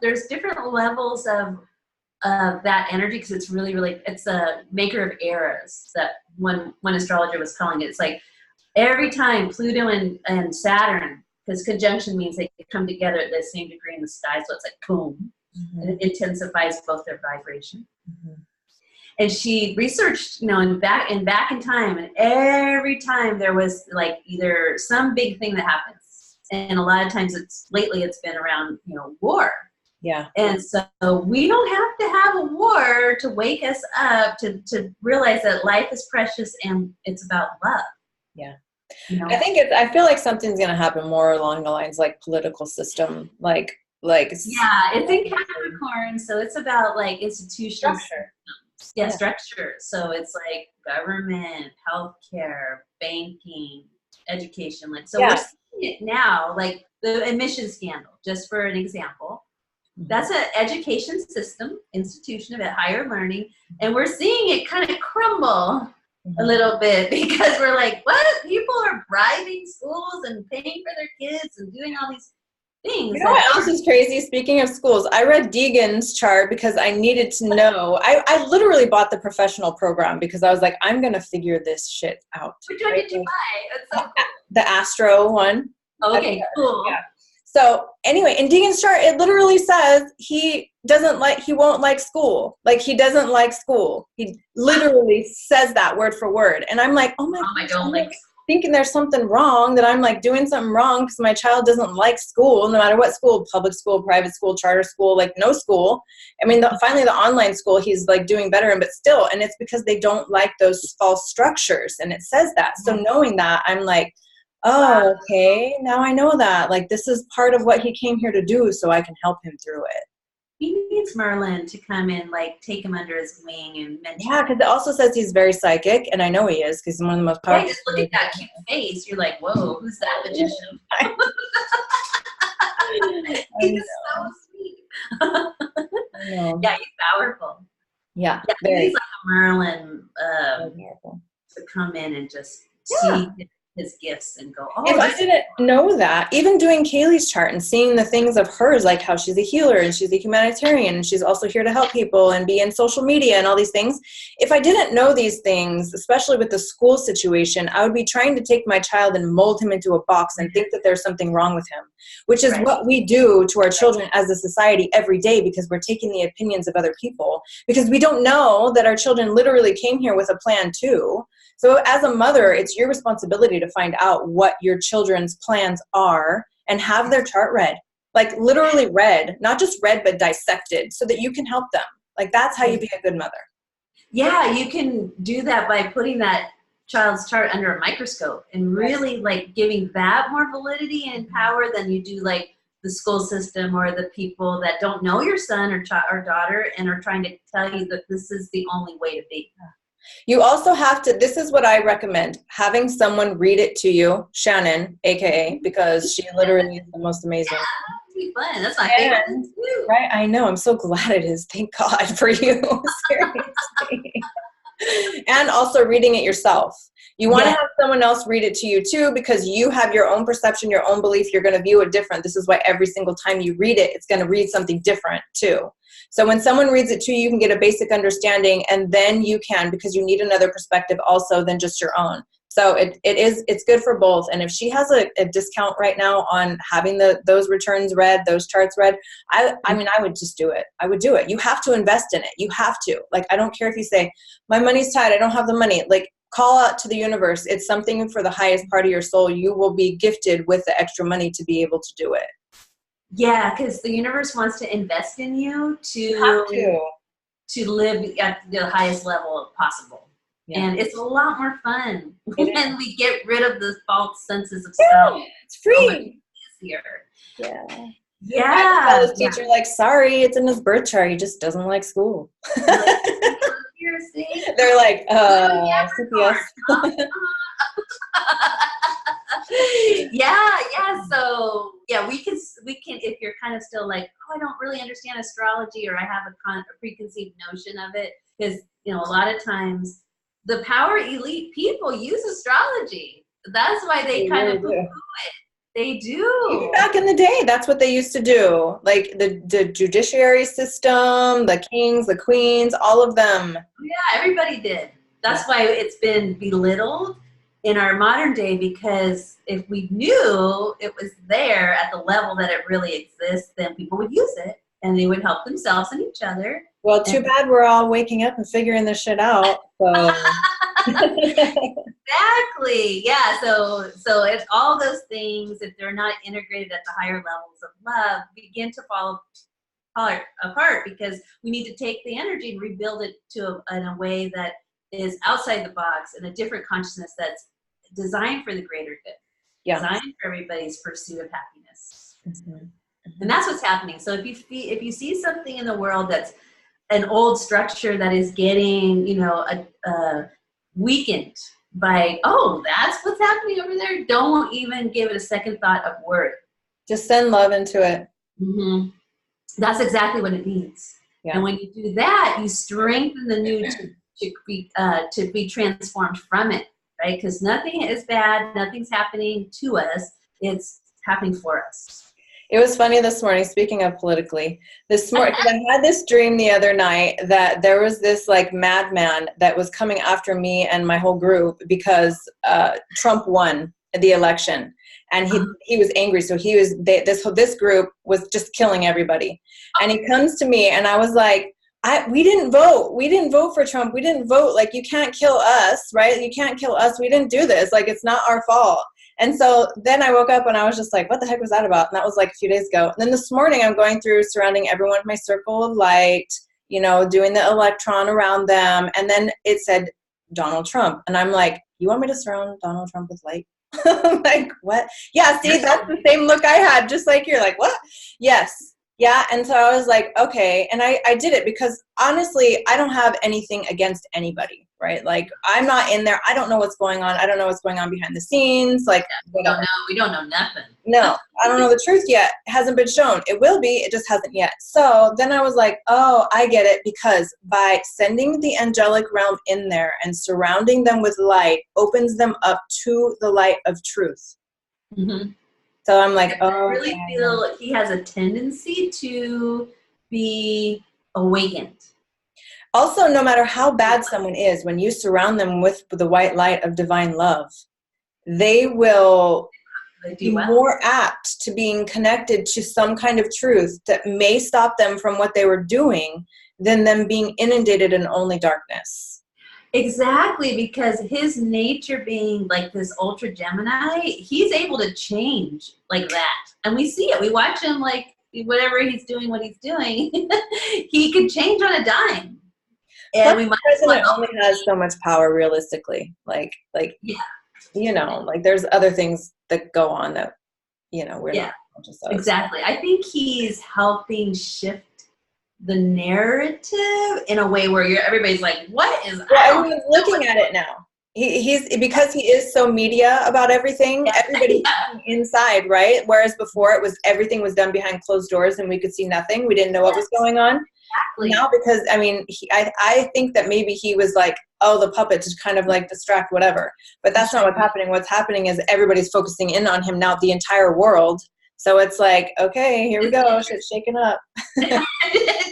there's different levels of that energy, because it's really, really, it's a maker of eras. That when astrologer was calling it, it's like every time Pluto and Saturn, because conjunction means they come together at the same degree in the sky, so it's like boom, and it intensifies both their vibration. And she researched, back in time, and every time there was like either some big thing that happens. And a lot of times lately it's been around, war. Yeah. And so we don't have to have a war to wake us up to realize that life is precious and it's about love. Yeah. I feel like something's going to happen more along the lines like political system, like. Yeah, it's in Capricorn, so it's about like institutional structure. Yeah, structure. So it's like government, healthcare, banking, education. Like, so we're seeing it now, like the admission scandal, just for an example. That's an education system, institution of higher learning, and we're seeing it kind of crumble a little bit, because we're like, what? People are bribing schools and paying for their kids and doing all these things. You know what else is crazy? Speaking of schools, I read Deegan's chart because I needed to know. I literally bought the professional program because I was like, I'm going to figure this shit out. Which one did you buy? That's so cool. The Astro one. Okay, cool. Yeah. So anyway, in Deegan's chart, it literally says he won't like school. Like, he doesn't like school. He literally says that word for word. And I'm like, oh my God. I don't like thinking there's something wrong, that I'm like doing something wrong because my child doesn't like school, no matter what school, public school, private school, charter school, like no school. I mean, finally the online school, he's like doing better in, but still, and it's because they don't like those false structures. And it says that. So knowing that, I'm like, oh, okay, now I know that. Like, this is part of what he came here to do, so I can help him through it. he needs Merlin to come in, like take him under his wing and mentor. Yeah, because it also says he's very psychic, and I know he is because he's one of the most powerful. Just look at that cute face. You're like, whoa, who's that magician? He's so sweet. Yeah, he's powerful. Yeah, he's like a Merlin to come in and just see his gifts and go, oh. If I didn't know that, even doing Kaylee's chart and seeing the things of hers, like how she's a healer and she's a humanitarian and she's also here to help people and be in social media and all these things, if I didn't know these things, especially with the school situation, I would be trying to take my child and mold him into a box and think that there's something wrong with him, which is what we do to our children as a society every day, because we're taking the opinions of other people, because we don't know that our children literally came here with a plan too. So as a mother, it's your responsibility to find out what your children's plans are and have their chart read, like literally read, not just read, but dissected so that you can help them. Like that's how you be a good mother. Yeah, you can do that by putting that child's chart under a microscope and really like giving that more validity and power than you do like the school system or the people that don't know your son or daughter and are trying to tell you that this is the only way to be. You also have to, this is what I recommend, having someone read it to you, Shannon, AKA, because she literally is the most amazing. That'd be fun. That's my favorite thing too. Right, I know. I'm so glad it is. Thank God for you. Seriously. And also reading it yourself. You want to have someone else read it to you too, because you have your own perception, your own belief. You're going to view it different. This is why every single time you read it, it's going to read something different too. So when someone reads it to you, you can get a basic understanding, and then you can, because you need another perspective also than just your own. So it's good for both. And if she has a discount right now on having those returns read, those charts read, I mean, I would just do it. I would do it. You have to invest in it. You have to. Like, I don't care if you say, my money's tight, I don't have the money. Like, call out to the universe. It's something for the highest part of your soul. You will be gifted with the extra money to be able to do it. Yeah, because the universe wants to invest in you to live at the highest level possible. Yeah. And it's a lot more fun when we get rid of the false senses of self. It's free. So much easier. Yeah. Yeah. I tell his teacher, like, sorry, it's in his birth chart. He just doesn't like school. They're like, CPS. Yeah. So yeah, we can if you're kind of still like, oh, I don't really understand astrology, or I have a preconceived notion of it, because a lot of times the power elite people use astrology. That's why they kind of poo-poo it. They do. Even back in the day, that's what they used to do. Like the judiciary system, the kings, the queens, all of them. Yeah, everybody did. That's why it's been belittled in our modern day, because if we knew it was there at the level that it really exists, then people would use it and they would help themselves and each other. Well, too bad we're all waking up and figuring this shit out. So. Exactly. Yeah. So it's all those things, if they're not integrated at the higher levels of love, begin to fall apart, because we need to take the energy and rebuild it in a way that is outside the box, in a different consciousness that's designed for the greater good, designed for everybody's pursuit of happiness. Mm-hmm. And that's what's happening. So if you see something in the world that's an old structure that is getting, weakened by, oh, that's what's happening over there, don't even give it a second thought of worry. Just send love into it. Mm-hmm. That's exactly what it needs. Yeah. And when you do that, you strengthen the new to be transformed from it, right? Because nothing is bad, nothing's happening to us, it's happening for us. It was funny this morning, speaking of politically, I had this dream the other night that there was this like madman that was coming after me and my whole group because Trump won the election, and he was angry. So this group was just killing everybody. And he comes to me and I was like, we didn't vote. We didn't vote for Trump. We didn't vote. Like, you can't kill us, right? You can't kill us. We didn't do this. Like, it's not our fault. And so then I woke up and I was just like, what the heck was that about? And that was like a few days ago. And then this morning I'm going through surrounding everyone in my circle of light, doing the electron around them. And then it said Donald Trump. And I'm like, you want me to surround Donald Trump with light? I'm like, what? Yeah, see, that's the same look I had, just like you're like, what? Yes. Yeah. And so I was like, okay. And I did it because honestly, I don't have anything against anybody, right? Like I'm not in there. I don't know what's going on. I don't know what's going on behind the scenes. Like, whatever. We don't know nothing. No, I don't know the truth yet. It hasn't been shown. It will be. It just hasn't yet. So then I was like, oh, I get it. Because by sending the angelic realm in there and surrounding them with light opens them up to the light of truth. Mm-hmm. So I'm like, I oh, really feel he has a tendency to be awakened. also, no matter how bad someone is, when you surround them with the white light of divine love, they will be more apt to being connected to some kind of truth that may stop them from what they were doing than them being inundated in only darkness. Exactly, because his nature being like this ultra Gemini, he's able to change like that. And we see it. We watch him like whatever he's doing, what he's doing, he could change on a dime. And the president only has so much power realistically. Like yeah. You know, like there's other things that go on that, you know, we're not conscious of. Exactly. I think he's helping shift the narrative in a way where everybody's like, what is, everyone's looking at it now. He's because he is so media about everything, everybody's inside, right? Whereas before everything was done behind closed doors and we could see nothing. We didn't know what was going on. Exactly. Now, because I mean, I think that maybe he was like, oh, the puppet to kind of like distract whatever. But that's not what's happening. What's happening is everybody's focusing in on him now, the entire world. So it's like, okay, here we go. Shit's shaking up.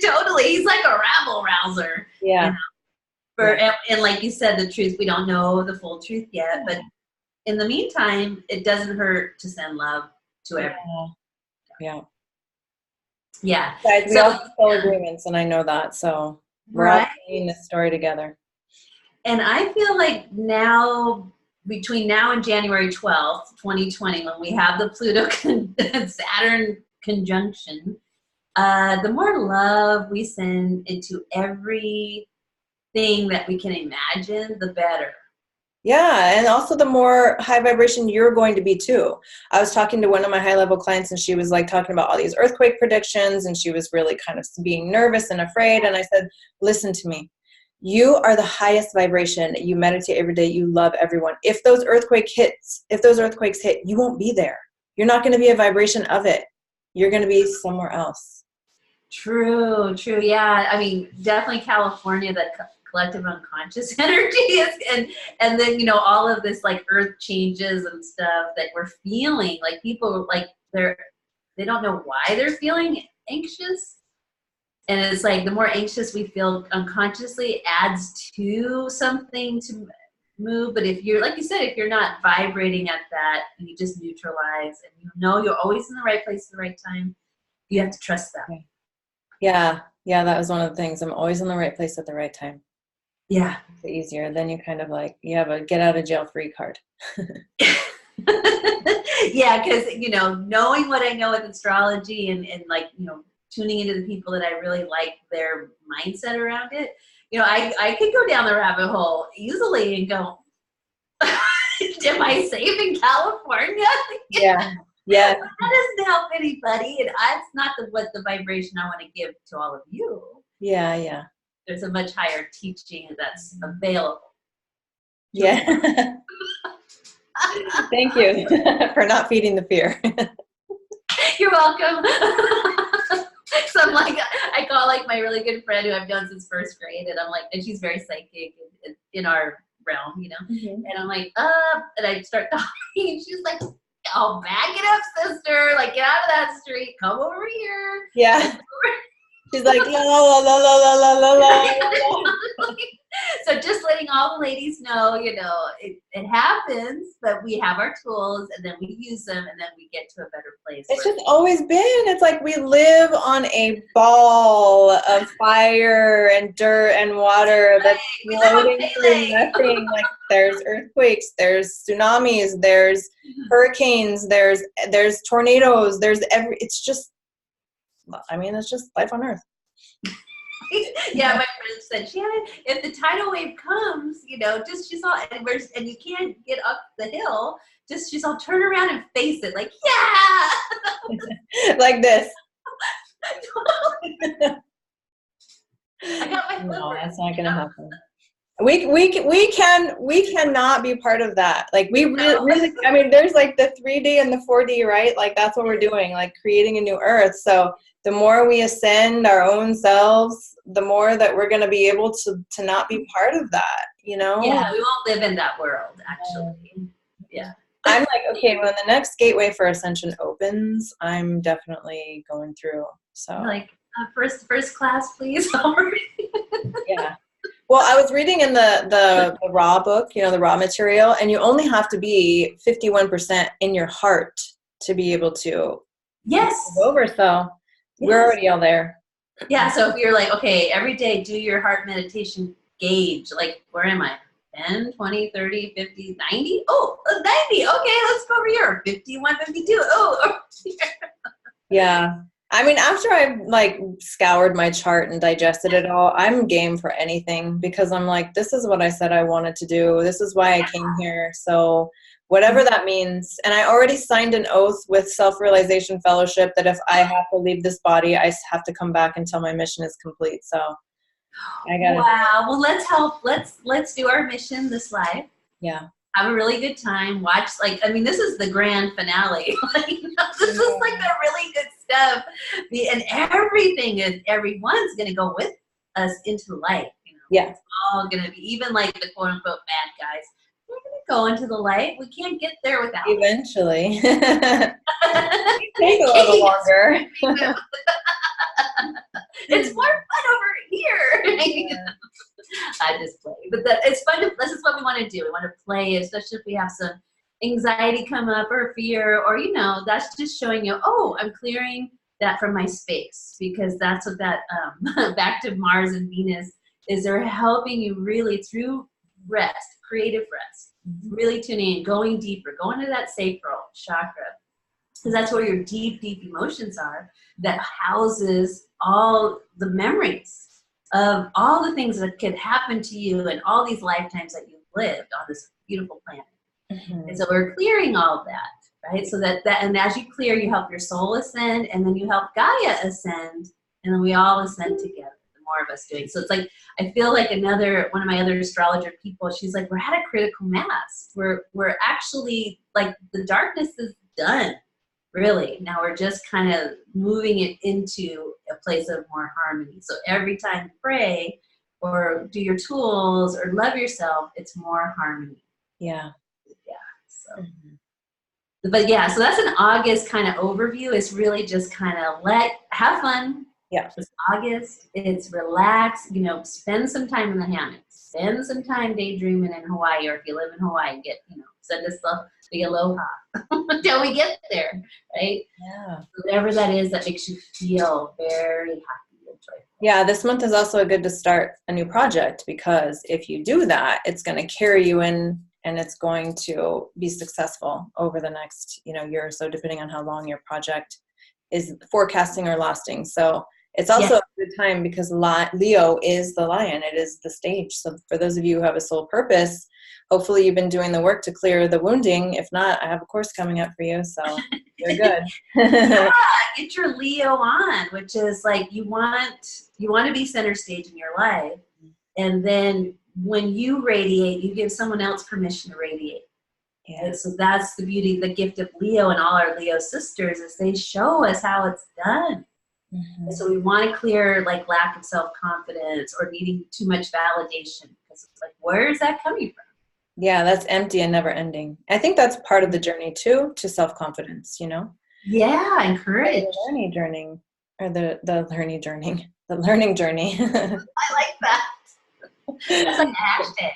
Totally. He's like a rabble rouser. Yeah. You know? And like you said, the truth, we don't know the full truth yet. But in the meantime, it doesn't hurt to send love to everyone. Yeah. Yeah. Guys, we all have full agreements, and I know that. So we're all seeing this story together. And I feel like now, between now and January 12th, 2020, when we have the Pluto Saturn conjunction, the more love we send into everything that we can imagine, the better. Yeah, and also the more high vibration you're going to be too. I was talking to one of my high level clients and she was like talking about all these earthquake predictions and she was really kind of being nervous and afraid. And I said, listen to me. You are the highest vibration. You meditate every day. You love everyone. If those earthquakes hit, you won't be there. You're not going to be a vibration of it. You're going to be somewhere else. True. Yeah. I mean, definitely California, that collective unconscious energy is, and then, you know, all of this like earth changes and stuff that we're feeling, like people like they don't know why they're feeling anxious. And it's like the more anxious we feel unconsciously adds to something to move. But if you're, like you said, if you're not vibrating at that, and you just neutralize and you know you're always in the right place at the right time, you have to trust that. Yeah, that was one of the things. I'm always in the right place at the right time. Yeah. It's easier. Then you kind of like, you have a get out of jail free card. Yeah, because, you know, knowing what I know with astrology and like, you know, tuning into the people that I really like their mindset around it, you know, I could go down the rabbit hole easily and go, am I safe in California? Yeah. That doesn't help anybody, and that's not what the vibration I want to give to all of you. Yeah. There's a much higher teaching that's available. Yeah. Thank you for not feeding the fear. You're welcome. So I'm like, I call like my really good friend who I've known since first grade, and I'm like, and she's very psychic in our realm, you know. Mm-hmm. And I'm like, and I start talking, and she's like, oh, back it up, sister. Like, get out of that street. Come over here. Yeah. She's like, la, la, la, la, la, la, la. So just letting all the ladies know, you know, it happens, but we have our tools, and then we use them, and then we get to a better place. It's just always been. It's like we live on a ball of fire and dirt and water that's floating through nothing. Like there's earthquakes, there's tsunamis, there's hurricanes, there's tornadoes, it's just, I mean, it's just life on Earth. Yeah, my friend said, Shannon, if the tidal wave comes, you know, just and you can't get up the hill, just turn around and face it, like, yeah, like this. I got my No, flipper. that's not going to happen. We cannot be part of that. Like we really, I mean, there's like the 3D and the 4D, right? Like that's what we're doing, like creating a new earth. So the more we ascend our own selves, the more that we're going to be able to not be part of that, you know? Yeah, we won't live in that world, actually. Yeah. I'm like, okay, when the next gateway for ascension opens, I'm definitely going through. So Like first class, please. yeah. Well, I was reading in the raw book, you know, the raw material, and you only have to be 51% in your heart to be able to Yes. move over. So we're already all there. Yeah, so if you're like, okay, every day do your heart meditation gauge. Like, where am I? 10, 20, 30, 50, 90? Oh, 90. Okay, let's go over here. 51, 52. Oh, over here. Yeah. I mean, after I've like scoured my chart and digested it all, I'm game for anything because I'm like, this is what I said I wanted to do. This is why I came here. So whatever that means. And I already signed an oath with Self-Realization Fellowship that if I have to leave this body, I have to come back until my mission is complete. So I gotta. Wow. Well, let's help. Let's do our mission this life. Yeah. Have a really good time. Watch, like, I mean, this is the grand finale. Like, you know, this is like the really good stuff. And everyone's going to go with us into light. You know, Yeah. it's all going to be, even like the quote unquote bad guys, we're going to go into the light. We can't get there without Eventually. Take a little longer. It's more fun over here. Yeah. I just play, but it's fun. This is what we want to do. We want to play, especially if we have some anxiety come up or fear, or you know, that's just showing you. Oh, I'm clearing that from my space because that's what that back to Mars and Venus is. They're helping you really through rest, creative rest, really tuning in, going deeper, going to that sacral chakra, because that's where your deep, deep emotions are. That houses all the memories of all the things that could happen to you and all these lifetimes that you've lived on this beautiful planet. Mm-hmm. And so we're clearing all of that, right? So that and as you clear, you help your soul ascend, and then you help Gaia ascend, and then we all ascend together, the more of us doing. So it's like, I feel like one of my other astrologer people, she's like, we're at a critical mass. We're actually, like, the darkness is done. Really, now we're just kind of moving it into a place of more harmony. So every time you pray or do your tools or love yourself, it's more harmony. Yeah. Yeah. So, but yeah, so that's an August kind of overview. It's really just kind of have fun. Yeah. It's August. It's relax. You know, spend some time in the hammock. Spend some time daydreaming in Hawaii, or if you live in Hawaii, send us the aloha until we get there, right? Yeah. Whatever that is that makes you feel very happy and joyful. Yeah, this month is also good to start a new project because if you do that, it's going to carry you in and it's going to be successful over the next, year or so, depending on how long your project is forecasting or lasting. So it's also a good time because Leo is the lion. It is the stage. So for those of you who have a soul purpose, hopefully you've been doing the work to clear the wounding. If not, I have a course coming up for you. So you're good. Yeah, get your Leo on, which is like you want to be center stage in your life. And then when you radiate, you give someone else permission to radiate. Yeah. And so that's the beauty, the gift of Leo and all our Leo sisters is they show us how it's done. Mm-hmm. So we want to clear like lack of self-confidence or needing too much validation because it's like, where is that coming from? Yeah, that's empty and never ending. I think that's part of the journey too, to self-confidence, Yeah, encourage. The learning journey. The learning journey. I like that. That's like a hashtag.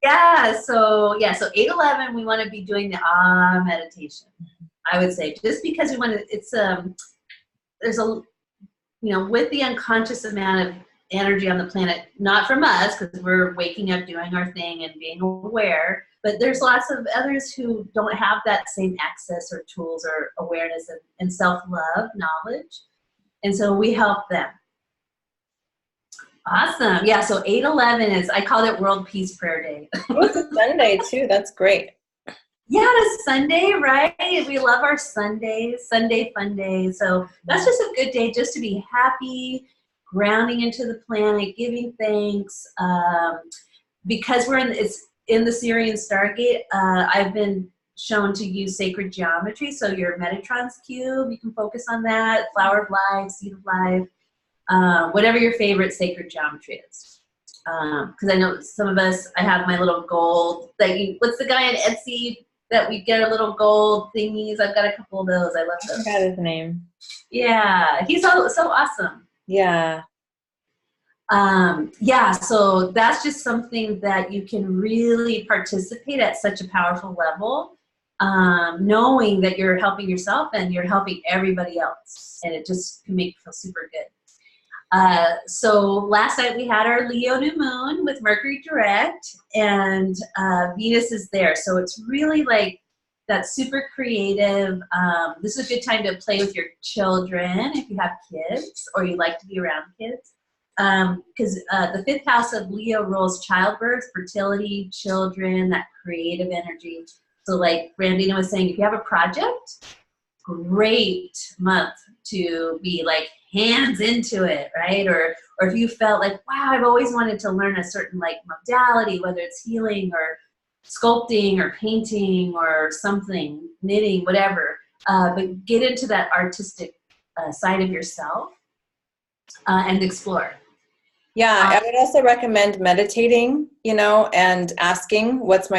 Yeah. So 8/11, we want to be doing the meditation. I would say just because we want to. It's there's a with the unconscious amount of energy on the planet, not from us because we're waking up, doing our thing, and being aware. But there's lots of others who don't have that same access or tools or awareness and self-love, knowledge. And so we help them. Awesome. Yeah, so 8/11 I call it World Peace Prayer Day. It's a Sunday too. That's great. Yeah, it's Sunday, right? We love our Sundays, Sunday fun day. So that's just a good day just to be happy, grounding into the planet, giving thanks. Because it's in the Syrian Stargate, I've been shown to use sacred geometry. So your Metatron's cube, you can focus on that, flower of life, seed of life, whatever your favorite sacred geometry is. Because I know some of us, I have my little gold, what's the guy on Etsy that we get a little gold thingies? I've got a couple of those. I love those. I forgot his name. Yeah, he's so awesome. Yeah. Yeah, so that's just something that you can really participate at such a powerful level, knowing that you're helping yourself and you're helping everybody else, and it just can make you feel super good. So last night we had our Leo new moon with Mercury direct, and Venus is there. So it's really like that super creative. This is a good time to play with your children if you have kids or you like to be around kids. Because the 5th house of Leo rules childbirth, fertility, children, that creative energy. So like Brandina was saying, if you have a project, great month to be like hands into it, right? Or if you felt like, wow, I've always wanted to learn a certain like modality, whether it's healing or sculpting or painting or something, knitting, whatever, but get into that artistic side of yourself and explore. Yeah, I would also recommend meditating, and asking what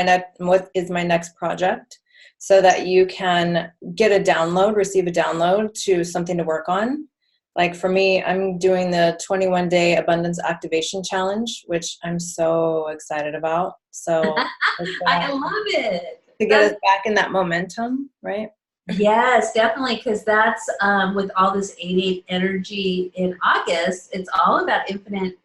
is my next project, so that you can get a download, receive a download to something to work on. Like for me, I'm doing the 21-day abundance activation challenge, which I'm so excited about. So I love it. To get us back in that momentum, right? Yes, definitely, because that's with all this 8/8 energy in August, it's all about infinite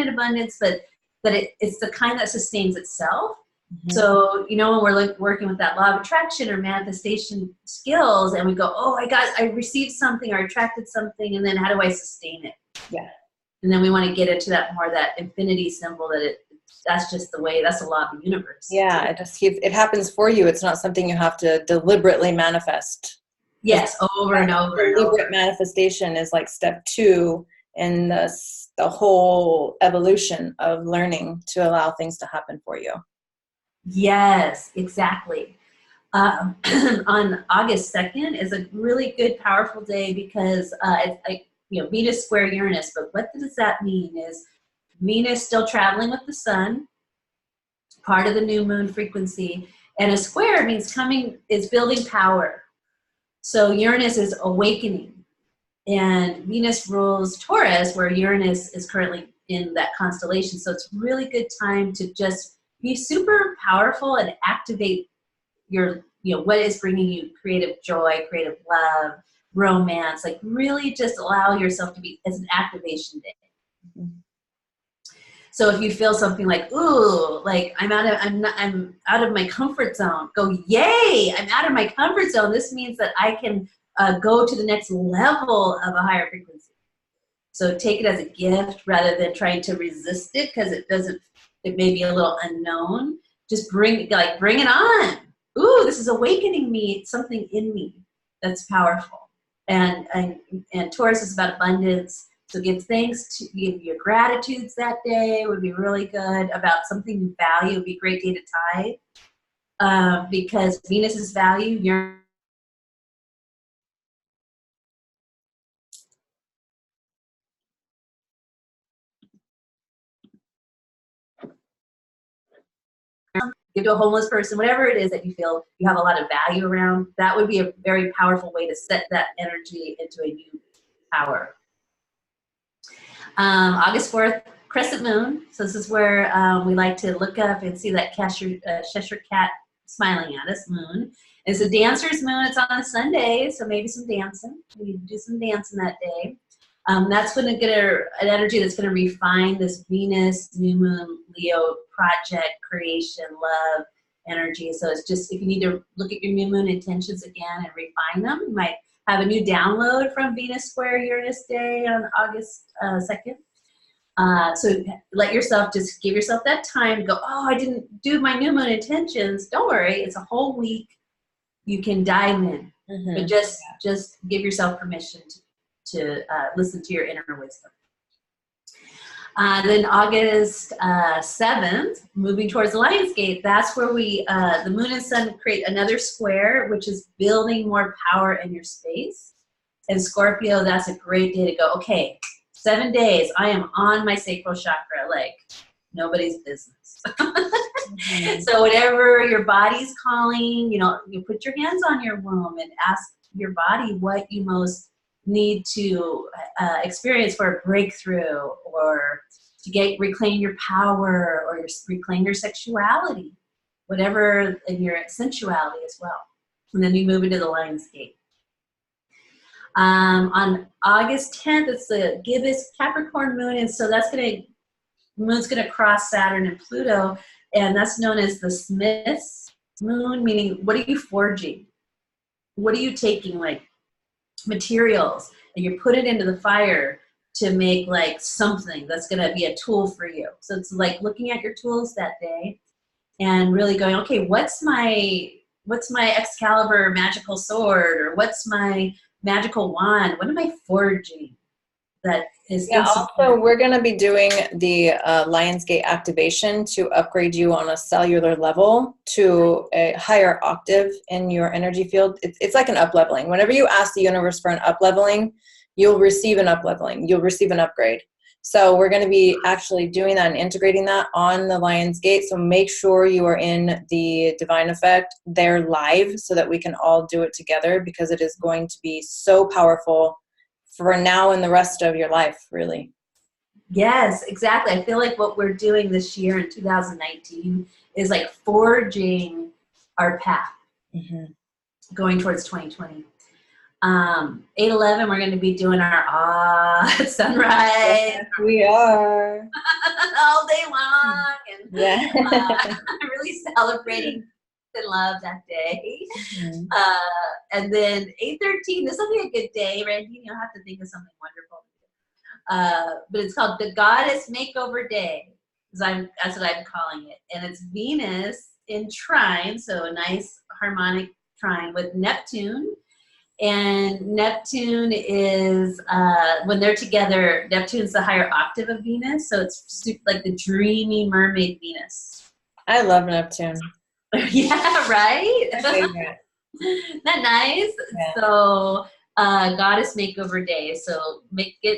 abundance, but it's the kind that sustains itself. Mm-hmm. So, when we're working with that law of attraction or manifestation skills, and we go, oh, I received something or attracted something, and then how do I sustain it? Yeah. And then we want to get into that infinity symbol that's just the way, that's the law of the universe. Yeah, it happens for you. It's not something you have to deliberately manifest. Yes, over and over and over. Deliberate manifestation is like step 2 in the whole evolution of learning to allow things to happen for you. Yes, exactly. On August 2nd is a really good, powerful day because it's like, Venus square Uranus. But what does that mean is Venus still traveling with the sun, part of the new moon frequency, and a square means building power. So Uranus is awakening, and Venus rules Taurus, where Uranus is currently in that constellation. So it's really good time to just be super powerful and activate your, what is bringing you creative joy, creative love, romance. Like really just allow yourself to be as an activation day. Mm-hmm. So if you feel something like, ooh, like I'm out of my comfort zone, go, yay, I'm out of my comfort zone. This means that I can go to the next level of a higher frequency. So take it as a gift rather than trying to resist it, because it may be a little unknown. Just bring it on. Ooh, this is awakening me, something in me that's powerful. And Taurus is about abundance. So give your gratitudes that day would be really good. About something you value would be a great day to tie. Because Venus's value, give to a homeless person, whatever it is that you feel you have a lot of value around, that would be a very powerful way to set that energy into a new power. August 4th, crescent moon. So this is where we like to look up and see that Cheshire cat smiling at us, moon. It's a dancer's moon. It's on a Sunday, so maybe some dancing. We do some dancing that day. That's going to get an energy that's going to refine this Venus, new moon, Leo project, creation, love energy. So it's just, if you need to look at your new moon intentions again and refine them, you might have a new download from Venus square Uranus day on August 2nd. So let yourself, just give yourself that time to go, oh, I didn't do my new moon intentions. Don't worry. It's a whole week. You can dive in, but just give yourself permission to listen to your inner wisdom. Then August 7th, moving towards the Lion's Gate, that's where the moon and sun create another square, which is building more power in your space. And Scorpio, that's a great day to go, okay, 7 days, I am on my sacral chakra, like nobody's business. So whatever your body's calling, you put your hands on your womb and ask your body what you most need to experience for a breakthrough, or to reclaim your power, or reclaim your sexuality, whatever, and your sensuality as well. And then you move into the Lion's Gate. On August 10th, it's the gibbous Capricorn moon, and so moon's going to cross Saturn and Pluto, and that's known as the Smith's moon, meaning what are you forging? What are you taking, like materials, and you put it into the fire to make like something that's going to be a tool for you. So it's like looking at your tools that day and really going, okay, what's my Excalibur magical sword, or what's my magical wand? What am I forging that is Also, we're going to be doing the Lionsgate activation to upgrade you on a cellular level to a higher octave in your energy field. It's like an up-leveling. Whenever you ask the universe for an up-leveling, you'll receive an up-leveling. You'll receive an upgrade. So we're going to be actually doing that and integrating that on the Lionsgate. So make sure you are in the Divine Effect there live so that we can all do it together, because it is going to be so powerful for now and the rest of your life, really. Yes, exactly. I feel like what we're doing this year in 2019 is like forging our path going towards 2020. 8/11, we're going to be doing our sunrise. Yes, we are. All day long. And really celebrating and love that day. And then 8/13, this will be a good day, Randy. You'll have to think of something wonderful. But it's called the Goddess Makeover Day. That's what I'm calling it. And it's Venus in trine, so a nice harmonic trine with Neptune. And Neptune is, when they're together, Neptune's the higher octave of Venus, so it's like the dreamy mermaid Venus. I love Neptune. Yeah, right? My favorite. Isn't that nice? Yeah. So, Goddess Makeover Day. So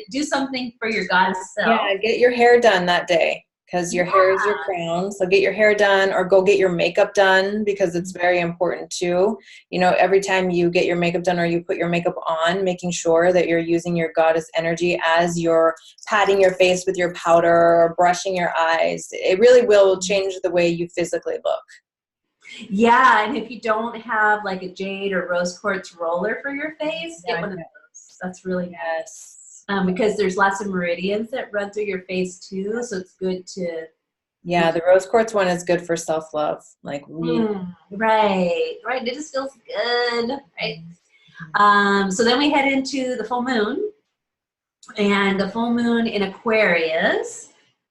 do something for your goddess self. Yeah, get your hair done that day, because your hair is your crown. So get your hair done, or go get your makeup done, because it's very important too. Every time you get your makeup done or you put your makeup on, making sure that you're using your goddess energy as you're patting your face with your powder or brushing your eyes. It really will change the way you physically look. Yeah, and if you don't have like a jade or rose quartz roller for your face, get one of those. That's really nice. Because there's lots of meridians that run through your face too, so it's good to. Yeah, the rose quartz one is good for self-love. Like really. Right. It just feels good, right? So then we head into the full moon, and the full moon in Aquarius.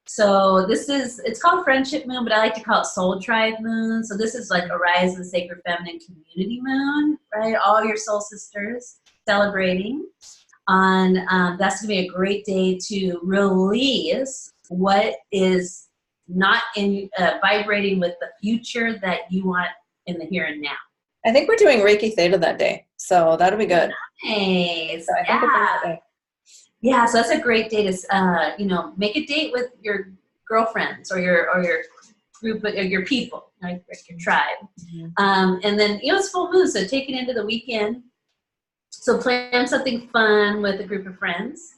So it's called Friendship Moon, but I like to call it Soul Tribe Moon. So this is like Arise the Sacred Feminine Community Moon, right? All your soul sisters celebrating. That's going to be a great day to release what is not vibrating with the future that you want in the here and now. I think we're doing Reiki Theta that day, so that'll be good. Nice. So yeah, so that's a great day to, make a date with your girlfriends or your group or your people, like your tribe. And then, it's full moon, so take it into the weekend. So plan something fun with a group of friends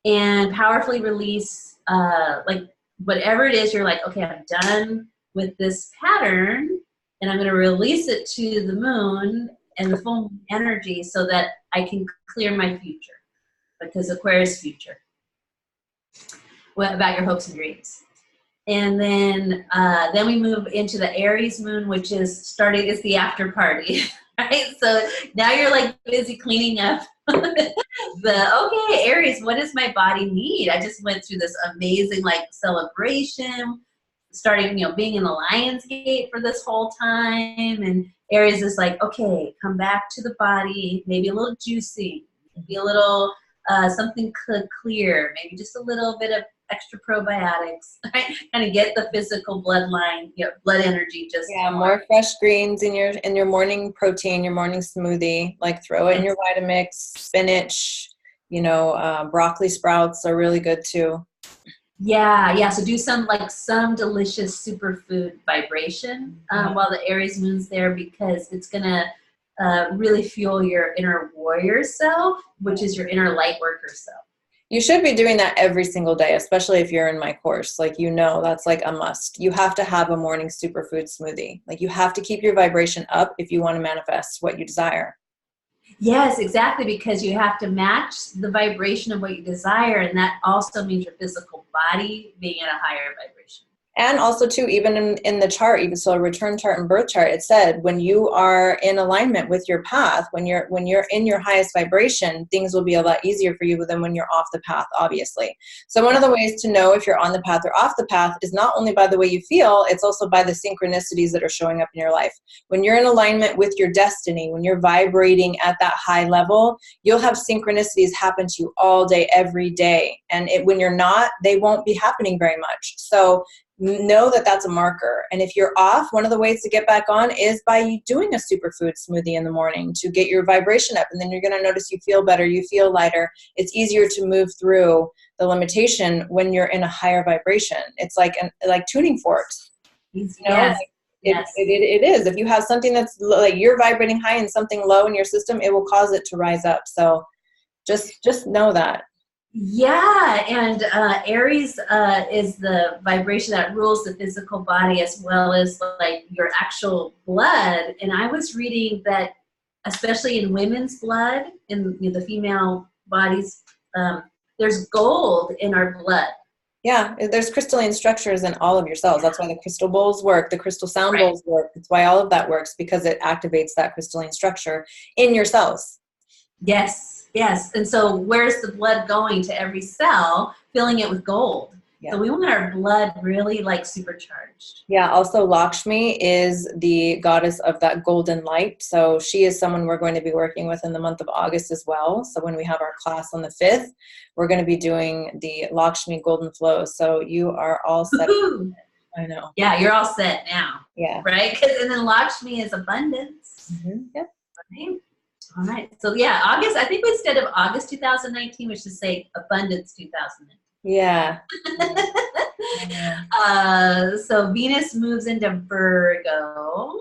and powerfully release, like whatever it is, you're like, okay, I'm done with this pattern and I'm going to release it to the moon and the full moon energy so that I can clear my future. Because Aquarius future. What about your hopes and dreams? And then we move into the Aries moon, which is it's the after party, right? So now you're like busy cleaning up Okay, Aries, what does my body need? I just went through this amazing like celebration, starting, being in the Lion's Gate for this whole time. And Aries is like, okay, come back to the body, maybe a little juicing, maybe a little something clear, maybe just a little bit of extra probiotics, right? Kind of get the physical bloodline, blood energy just more fresh greens in your morning protein, your morning smoothie. Like throw it in your Vitamix, spinach, broccoli sprouts are really good too. Yeah. So do some delicious superfood vibration while the Aries moon's there, because it's gonna really fuel your inner warrior self, which is your inner light worker self. You should be doing that every single day, especially if you're in my course. Like, that's like a must. You have to have a morning superfood smoothie. Like, you have to keep your vibration up if you want to manifest what you desire. Yes, exactly, because you have to match the vibration of what you desire, and that also means your physical body being at a higher vibration. And also too, even in the chart, even so a return chart and birth chart, it said when you are in alignment with your path, when you're in your highest vibration, things will be a lot easier for you than when you're off the path, obviously. So one of the ways to know if you're on the path or off the path is not only by the way you feel, it's also by the synchronicities that are showing up in your life. When you're in alignment with your destiny, when you're vibrating at that high level, you'll have synchronicities happen to you all day, every day. And when you're not, they won't be happening very much. So know that that's a marker. And if you're off, one of the ways to get back on is by doing a superfood smoothie in the morning to get your vibration up. And then you're going to notice you feel better, you feel lighter. It's easier to move through the limitation when you're in a higher vibration. It's like tuning forks. Yes. It is. If you have something that's like you're vibrating high and something low in your system, it will cause it to rise up. So just know that. Yeah, and Aries is the vibration that rules the physical body as well as like your actual blood. And I was reading that, especially in women's blood, in the female bodies, there's gold in our blood. Yeah, there's crystalline structures in all of your cells. That's why the crystal bowls work, the crystal sound bowls work. It's why all of that works, because it activates that crystalline structure in your cells. Yes. And so where's the blood going? To every cell, filling it with gold. Yeah. So we want our blood really like supercharged. Yeah. Also, Lakshmi is the goddess of that golden light. So she is someone we're going to be working with in the month of August as well. So when we have our class on the 5th, we're going to be doing the Lakshmi golden flow. So you are all set. I know. Yeah, you're all set now. Yeah. Right? And then Lakshmi is abundance. Mm-hmm. Yep. Right? All right. So yeah, August, I think instead of August 2019, we should say abundance 2019. Yeah. So Venus moves into Virgo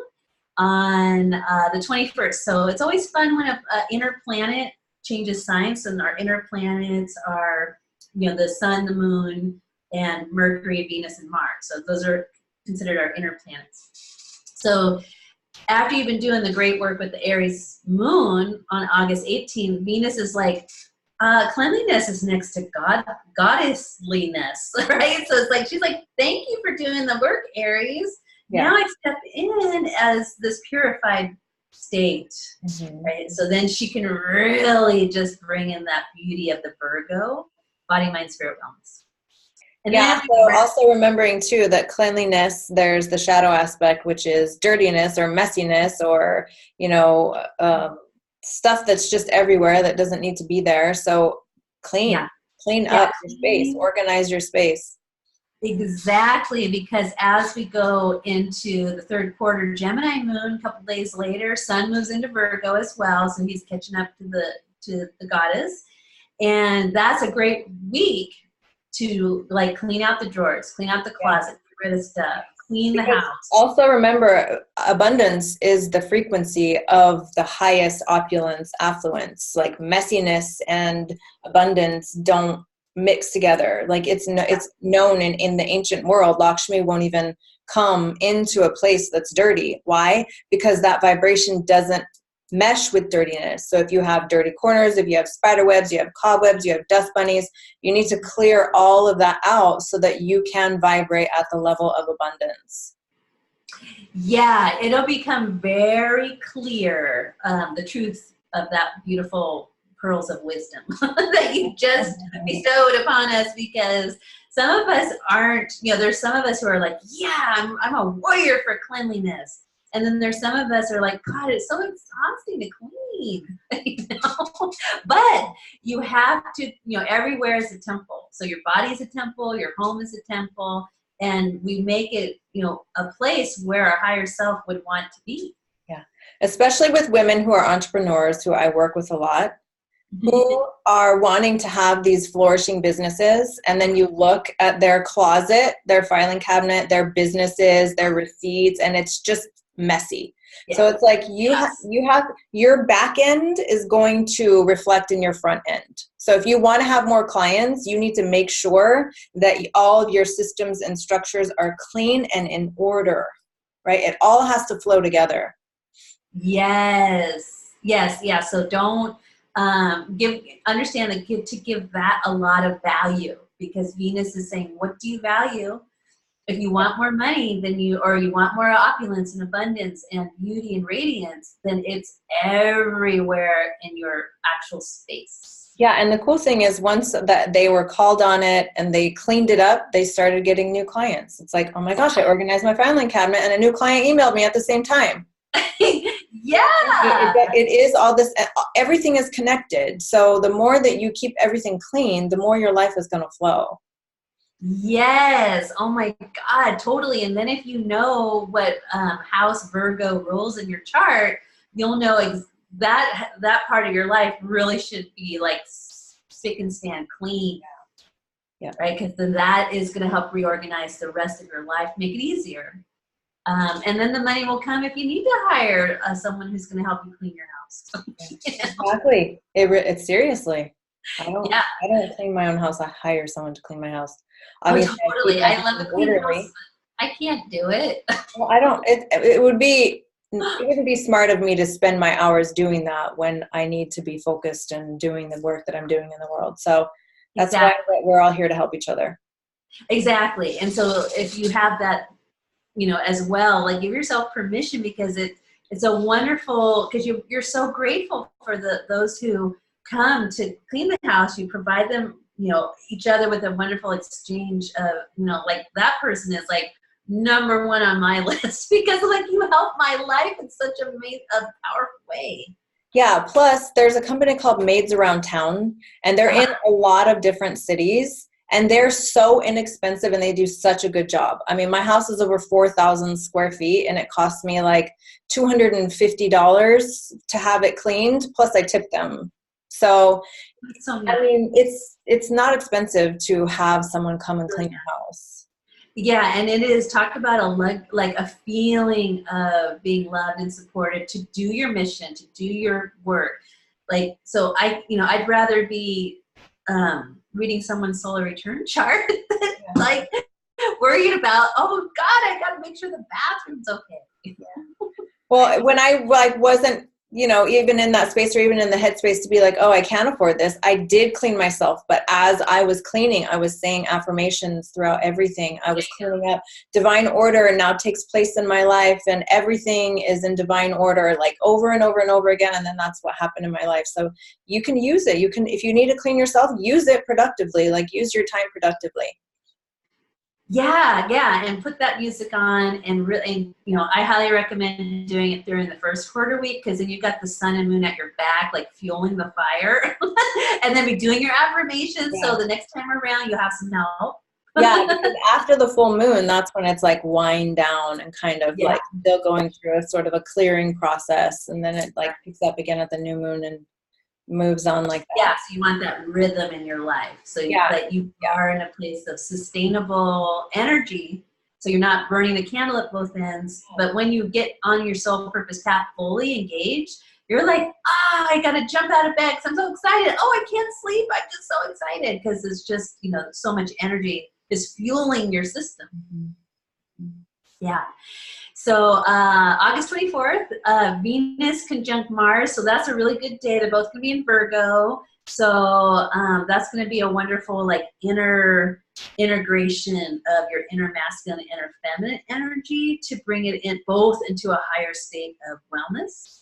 on the 21st. So it's always fun when an inner planet changes signs. And our inner planets are, the sun, the moon, and Mercury, Venus, and Mars. So those are considered our inner planets. So after you've been doing the great work with the Aries moon on August 18th, Venus is like, cleanliness is next to goddessliness, right? So it's like, she's like, thank you for doing the work, Aries. Yeah. Now I step in as this purified state, right? So then she can really just bring in that beauty of the Virgo, body, mind, spirit, wellness. And so also remembering too that cleanliness, there's the shadow aspect, which is dirtiness or messiness or, stuff that's just everywhere that doesn't need to be there. So clean up your space, organize your space. Exactly, because as we go into the third quarter Gemini moon, a couple days later, Sun moves into Virgo as well, so he's catching up to the goddess, and that's a great week to like clean out the drawers, clean out the closet, get rid of stuff, clean the house. Also remember, abundance is the frequency of the highest opulence, affluence. Like messiness and abundance don't mix together. Like it's known in the ancient world, Lakshmi won't even come into a place that's dirty. Why? Because that vibration doesn't mesh with dirtiness. So if you have dirty corners, if you have spider webs, you have cobwebs, you have dust bunnies, you need to clear all of that out so that you can vibrate at the level of abundance. Yeah, it'll become very clear, the truth of that beautiful pearls of wisdom that you just bestowed upon us, because some of us aren't, there's some of us who are like, yeah, I'm a warrior for cleanliness. And then there's some of us who are like, God, it's so exhausting to clean. But you have to, everywhere is a temple. So your body is a temple, your home is a temple, and we make it, a place where our higher self would want to be. Yeah. Especially with women who are entrepreneurs, who I work with a lot, who are wanting to have these flourishing businesses, and then you look at their closet, their filing cabinet, their businesses, their receipts, and it's just messy. Yeah. So it's like you have your back end is going to reflect in your front end. So if you want to have more clients, you need to make sure that all of your systems and structures are clean and in order, right? It all has to flow together. Yes. Yeah. So don't understand that to give that a lot of value, because Venus is saying, what do you value? If you want more money, then you want more opulence and abundance and beauty and radiance, then it's everywhere in your actual space. Yeah, and the cool thing is, once that they were called on it and they cleaned it up, they started getting new clients. It's like, oh my gosh, I organized my filing cabinet and a new client emailed me at the same time. Yeah. It is all this, everything is connected. So the more that you keep everything clean, the more your life is going to flow. Yes. Oh my God, totally. And then if you know what house Virgo rules in your chart, you'll know that part of your life really should be like spick and span clean. Yeah. Right? Because then that is going to help reorganize the rest of your life, make it easier. And then the money will come if you need to hire someone who's going to help you clean your house. Exactly. It's seriously. I don't clean my own house. I hire someone to clean my house. Obviously, totally. I love a clean house. I can't do it. Well, I don't. It wouldn't be smart of me to spend my hours doing that when I need to be focused and doing the work that I'm doing in the world. So that's why we're all here to help each other. Exactly. And so if you have that, as well, like, give yourself permission, because it's a wonderful, because you're so grateful for those who come to clean the house. You provide them, each other with a wonderful exchange of, like, that person is like number one on my list, because like you help my life in such a powerful way. Yeah. Plus there's a company called Maids Around Town, and they're in a lot of different cities, and they're so inexpensive and they do such a good job. I mean, my house is over 4,000 square feet and it cost me like $250 to have it cleaned. Plus I tip them. So, nice. I mean, it's not expensive to have someone come and clean your house. Yeah, and it is, talk about a feeling of being loved and supported to do your mission, to do your work. Like, so I'd rather be reading someone's solar return chart than like worried about, oh God, I got to make sure the bathroom's okay. Yeah. Well, when I wasn't, even in that space or even in the headspace to be like, oh, I can't afford this, I did clean myself. But as I was cleaning, I was saying affirmations throughout everything. I was cleaning up. Divine order now takes place in my life, and everything is in divine order, like over and over and over again. And then that's what happened in my life. So you can use it. You can, if you need to clean yourself, use it productively, like use your time productively. Yeah, and put that music on, and really, I highly recommend doing it during the first quarter week, because then you've got the sun and moon at your back, like fueling the fire, and then be doing your affirmations. Yeah. So the next time around, you have some help. Yeah, because after the full moon, that's when it's like wind down and kind of like still going through a sort of a clearing process, and then it like picks up again at the new moon and moves on like that. Yeah, so you want that rhythm in your life. So that you are in a place of sustainable energy. So you're not burning the candle at both ends. But when you get on your soul purpose path fully engaged, you're like, I got to jump out of bed because I'm so excited. Oh, I can't sleep. I'm just so excited, because it's just, so much energy is fueling your system. Mm-hmm. Yeah. So August 24th, Venus conjunct Mars. So that's a really good day. They're both going to be in Virgo. So that's going to be a wonderful like inner integration of your inner masculine and inner feminine energy to bring it in both into a higher state of wellness,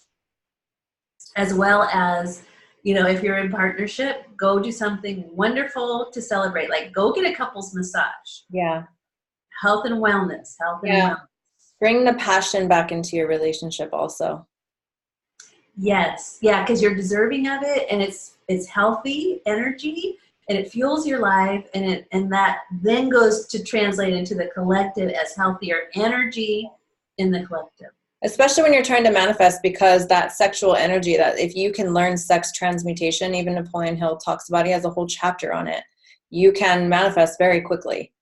as well as You know, if you're in partnership, go do something wonderful to celebrate. Like go get a couples massage. Yeah. Health and wellness, health and Yeah. wellness. Bring the passion back into your relationship also. Yes. Yeah, because you're deserving of it, and it's healthy energy, and it fuels your life, and that then goes to translate into the collective as healthier energy in the collective. Especially when you're trying to manifest, because that sexual energy, that if you can learn sex transmutation, even Napoleon Hill talks about, he has a whole chapter on it, you can manifest very quickly.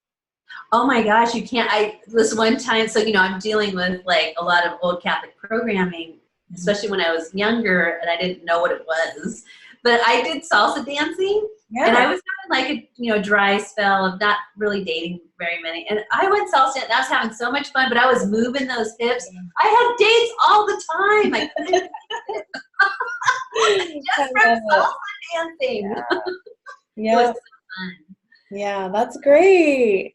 Oh my gosh, you can't. This one time, so, you know, I'm dealing with like a lot of old Catholic programming, especially when I was younger and I didn't know what it was. But I did salsa dancing, and I was having like a, you know, dry spell of not really dating very many. And I went salsa and I was having so much fun, but I was moving those hips. I had dates all the time. I couldn't just from salsa dancing. Yeah. It was so fun. Yeah, that's great.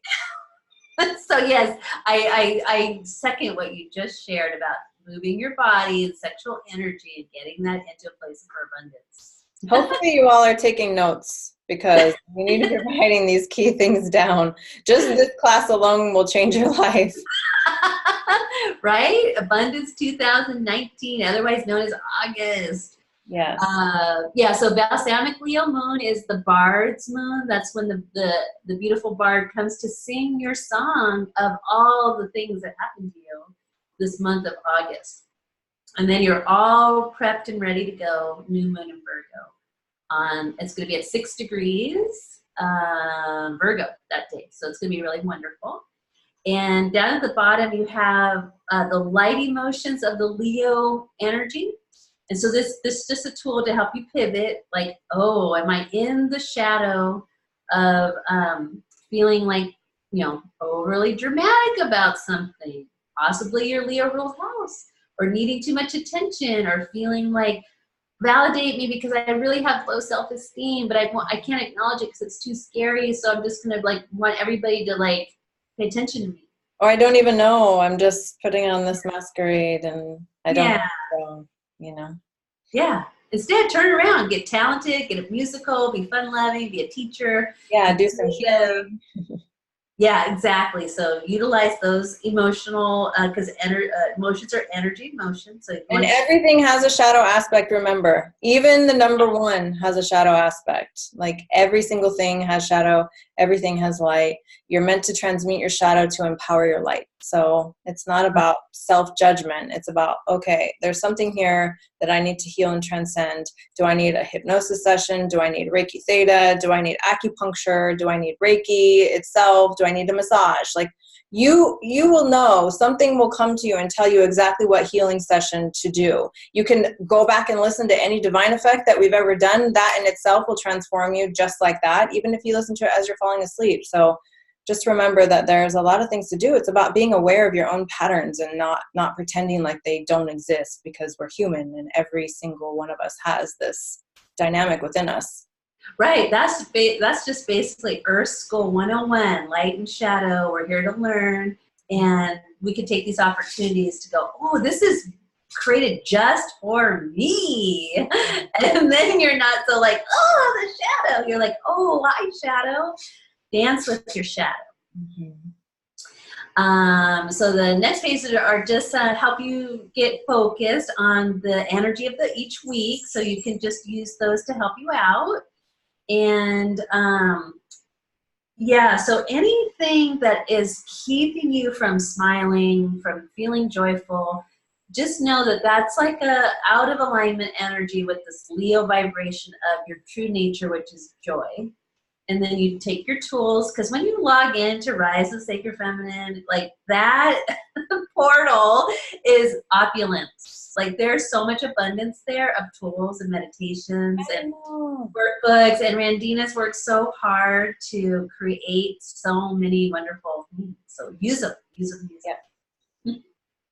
So yes, I second what you just shared about moving your body and sexual energy and getting that into a place of abundance. Hopefully you all are taking notes, because we need to be writing these key things down. Just this class alone will change your life. Right? Abundance 2019, otherwise known as August. Yes. Yeah, so balsamic Leo moon is the bard's moon. That's when the beautiful bard comes to sing your song of all the things that happened to you this month of August. And then you're all prepped and ready to go, new moon in Virgo. It's going to be at 6 degrees Virgo that day. So it's going to be really wonderful. And down at the bottom, you have the light emotions of the Leo energy. And so this is just a tool to help you pivot, like, oh, am I in the shadow of feeling like, you know, overly dramatic about something? Possibly your Leo ruled house, or needing too much attention, or feeling like, validate me because I really have low self-esteem, but I can't acknowledge it because it's too scary. So I'm just going to like want everybody to like pay attention to me. Or I don't even know. I'm just putting on this masquerade and I don't know, you know. Yeah. Instead, turn around, get talented, get a musical, be fun-loving, be a teacher. Yeah, do some healing. Yeah, exactly. So utilize those emotional, because emotions are energy emotions. So and everything has a shadow aspect, remember. Even the number one has a shadow aspect. Like every single thing has shadow. Everything has light. You're meant to transmute your shadow to empower your light. So it's not about self-judgment. It's about, okay, there's something here that I need to heal and transcend. Do I need a hypnosis session? Do I need Reiki Theta? Do I need acupuncture? Do I need Reiki itself? Do I need a massage? Like you will know. Something will come to you and tell you exactly what healing session to do. You can go back and listen to any divine effect that we've ever done. That in itself will transform you just like that, even if you listen to it as you're falling asleep. So just remember that there's a lot of things to do. It's about being aware of your own patterns and not pretending like they don't exist, because we're human and every single one of us has this dynamic within us. Right. That's just basically Earth School 101, light and shadow. We're here to learn, and we can take these opportunities to go, oh, this is created just for me. And then you're not so like, oh, the shadow. You're like, oh, hi, shadow. Dance with your shadow. Mm-hmm. So the next phases are just help you get focused on the energy of each week. So you can just use those to help you out. And yeah, so anything that is keeping you from smiling, from feeling joyful, just know that that's like a out of alignment energy with this Leo vibration of your true nature, which is joy. And then you take your tools, because when you log in to Rise of Sacred Feminine, like that portal is opulence. Like there's so much abundance there of tools and meditations and workbooks. And Randina's worked so hard to create so many wonderful things. So use them. Use them.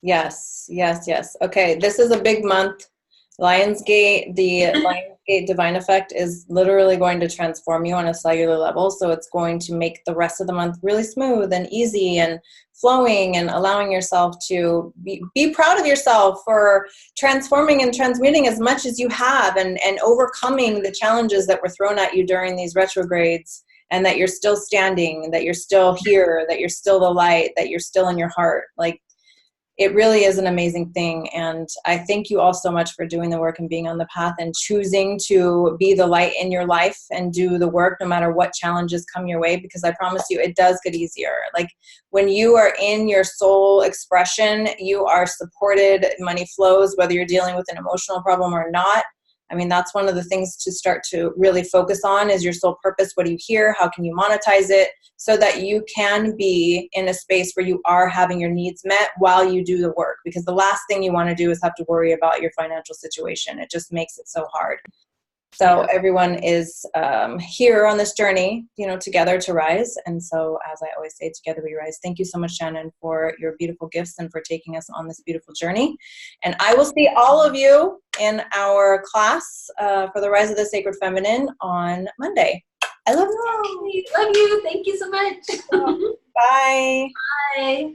Yeah. Yes. Okay, this is a big month. Lionsgate, the Lionsgate Divine Effect is literally going to transform you on a cellular level. So it's going to make the rest of the month really smooth and easy and flowing, and allowing yourself to be proud of yourself for transforming and transmuting as much as you have, and overcoming the challenges that were thrown at you during these retrogrades, and that you're still standing, that you're still here, that you're still the light, that you're still in your heart. Like, it really is an amazing thing. And I thank you all so much for doing the work and being on the path and choosing to be the light in your life and do the work no matter what challenges come your way, because I promise you it does get easier. Like, when you are in your soul expression, you are supported, money flows, whether you're dealing with an emotional problem or not. I mean, that's one of the things to start to really focus on is your soul purpose. What do you hear? How can you monetize it so that you can be in a space where you are having your needs met while you do the work? Because the last thing you want to do is have to worry about your financial situation. It just makes it so hard. So everyone is here on this journey, you know, together to rise. And so, as I always say, together we rise. Thank you so much, Shannon, for your beautiful gifts and for taking us on this beautiful journey. And I will see all of you in our class for the Rise of the Sacred Feminine on Monday. I love you all. Love you. Thank you so much. Bye. Bye.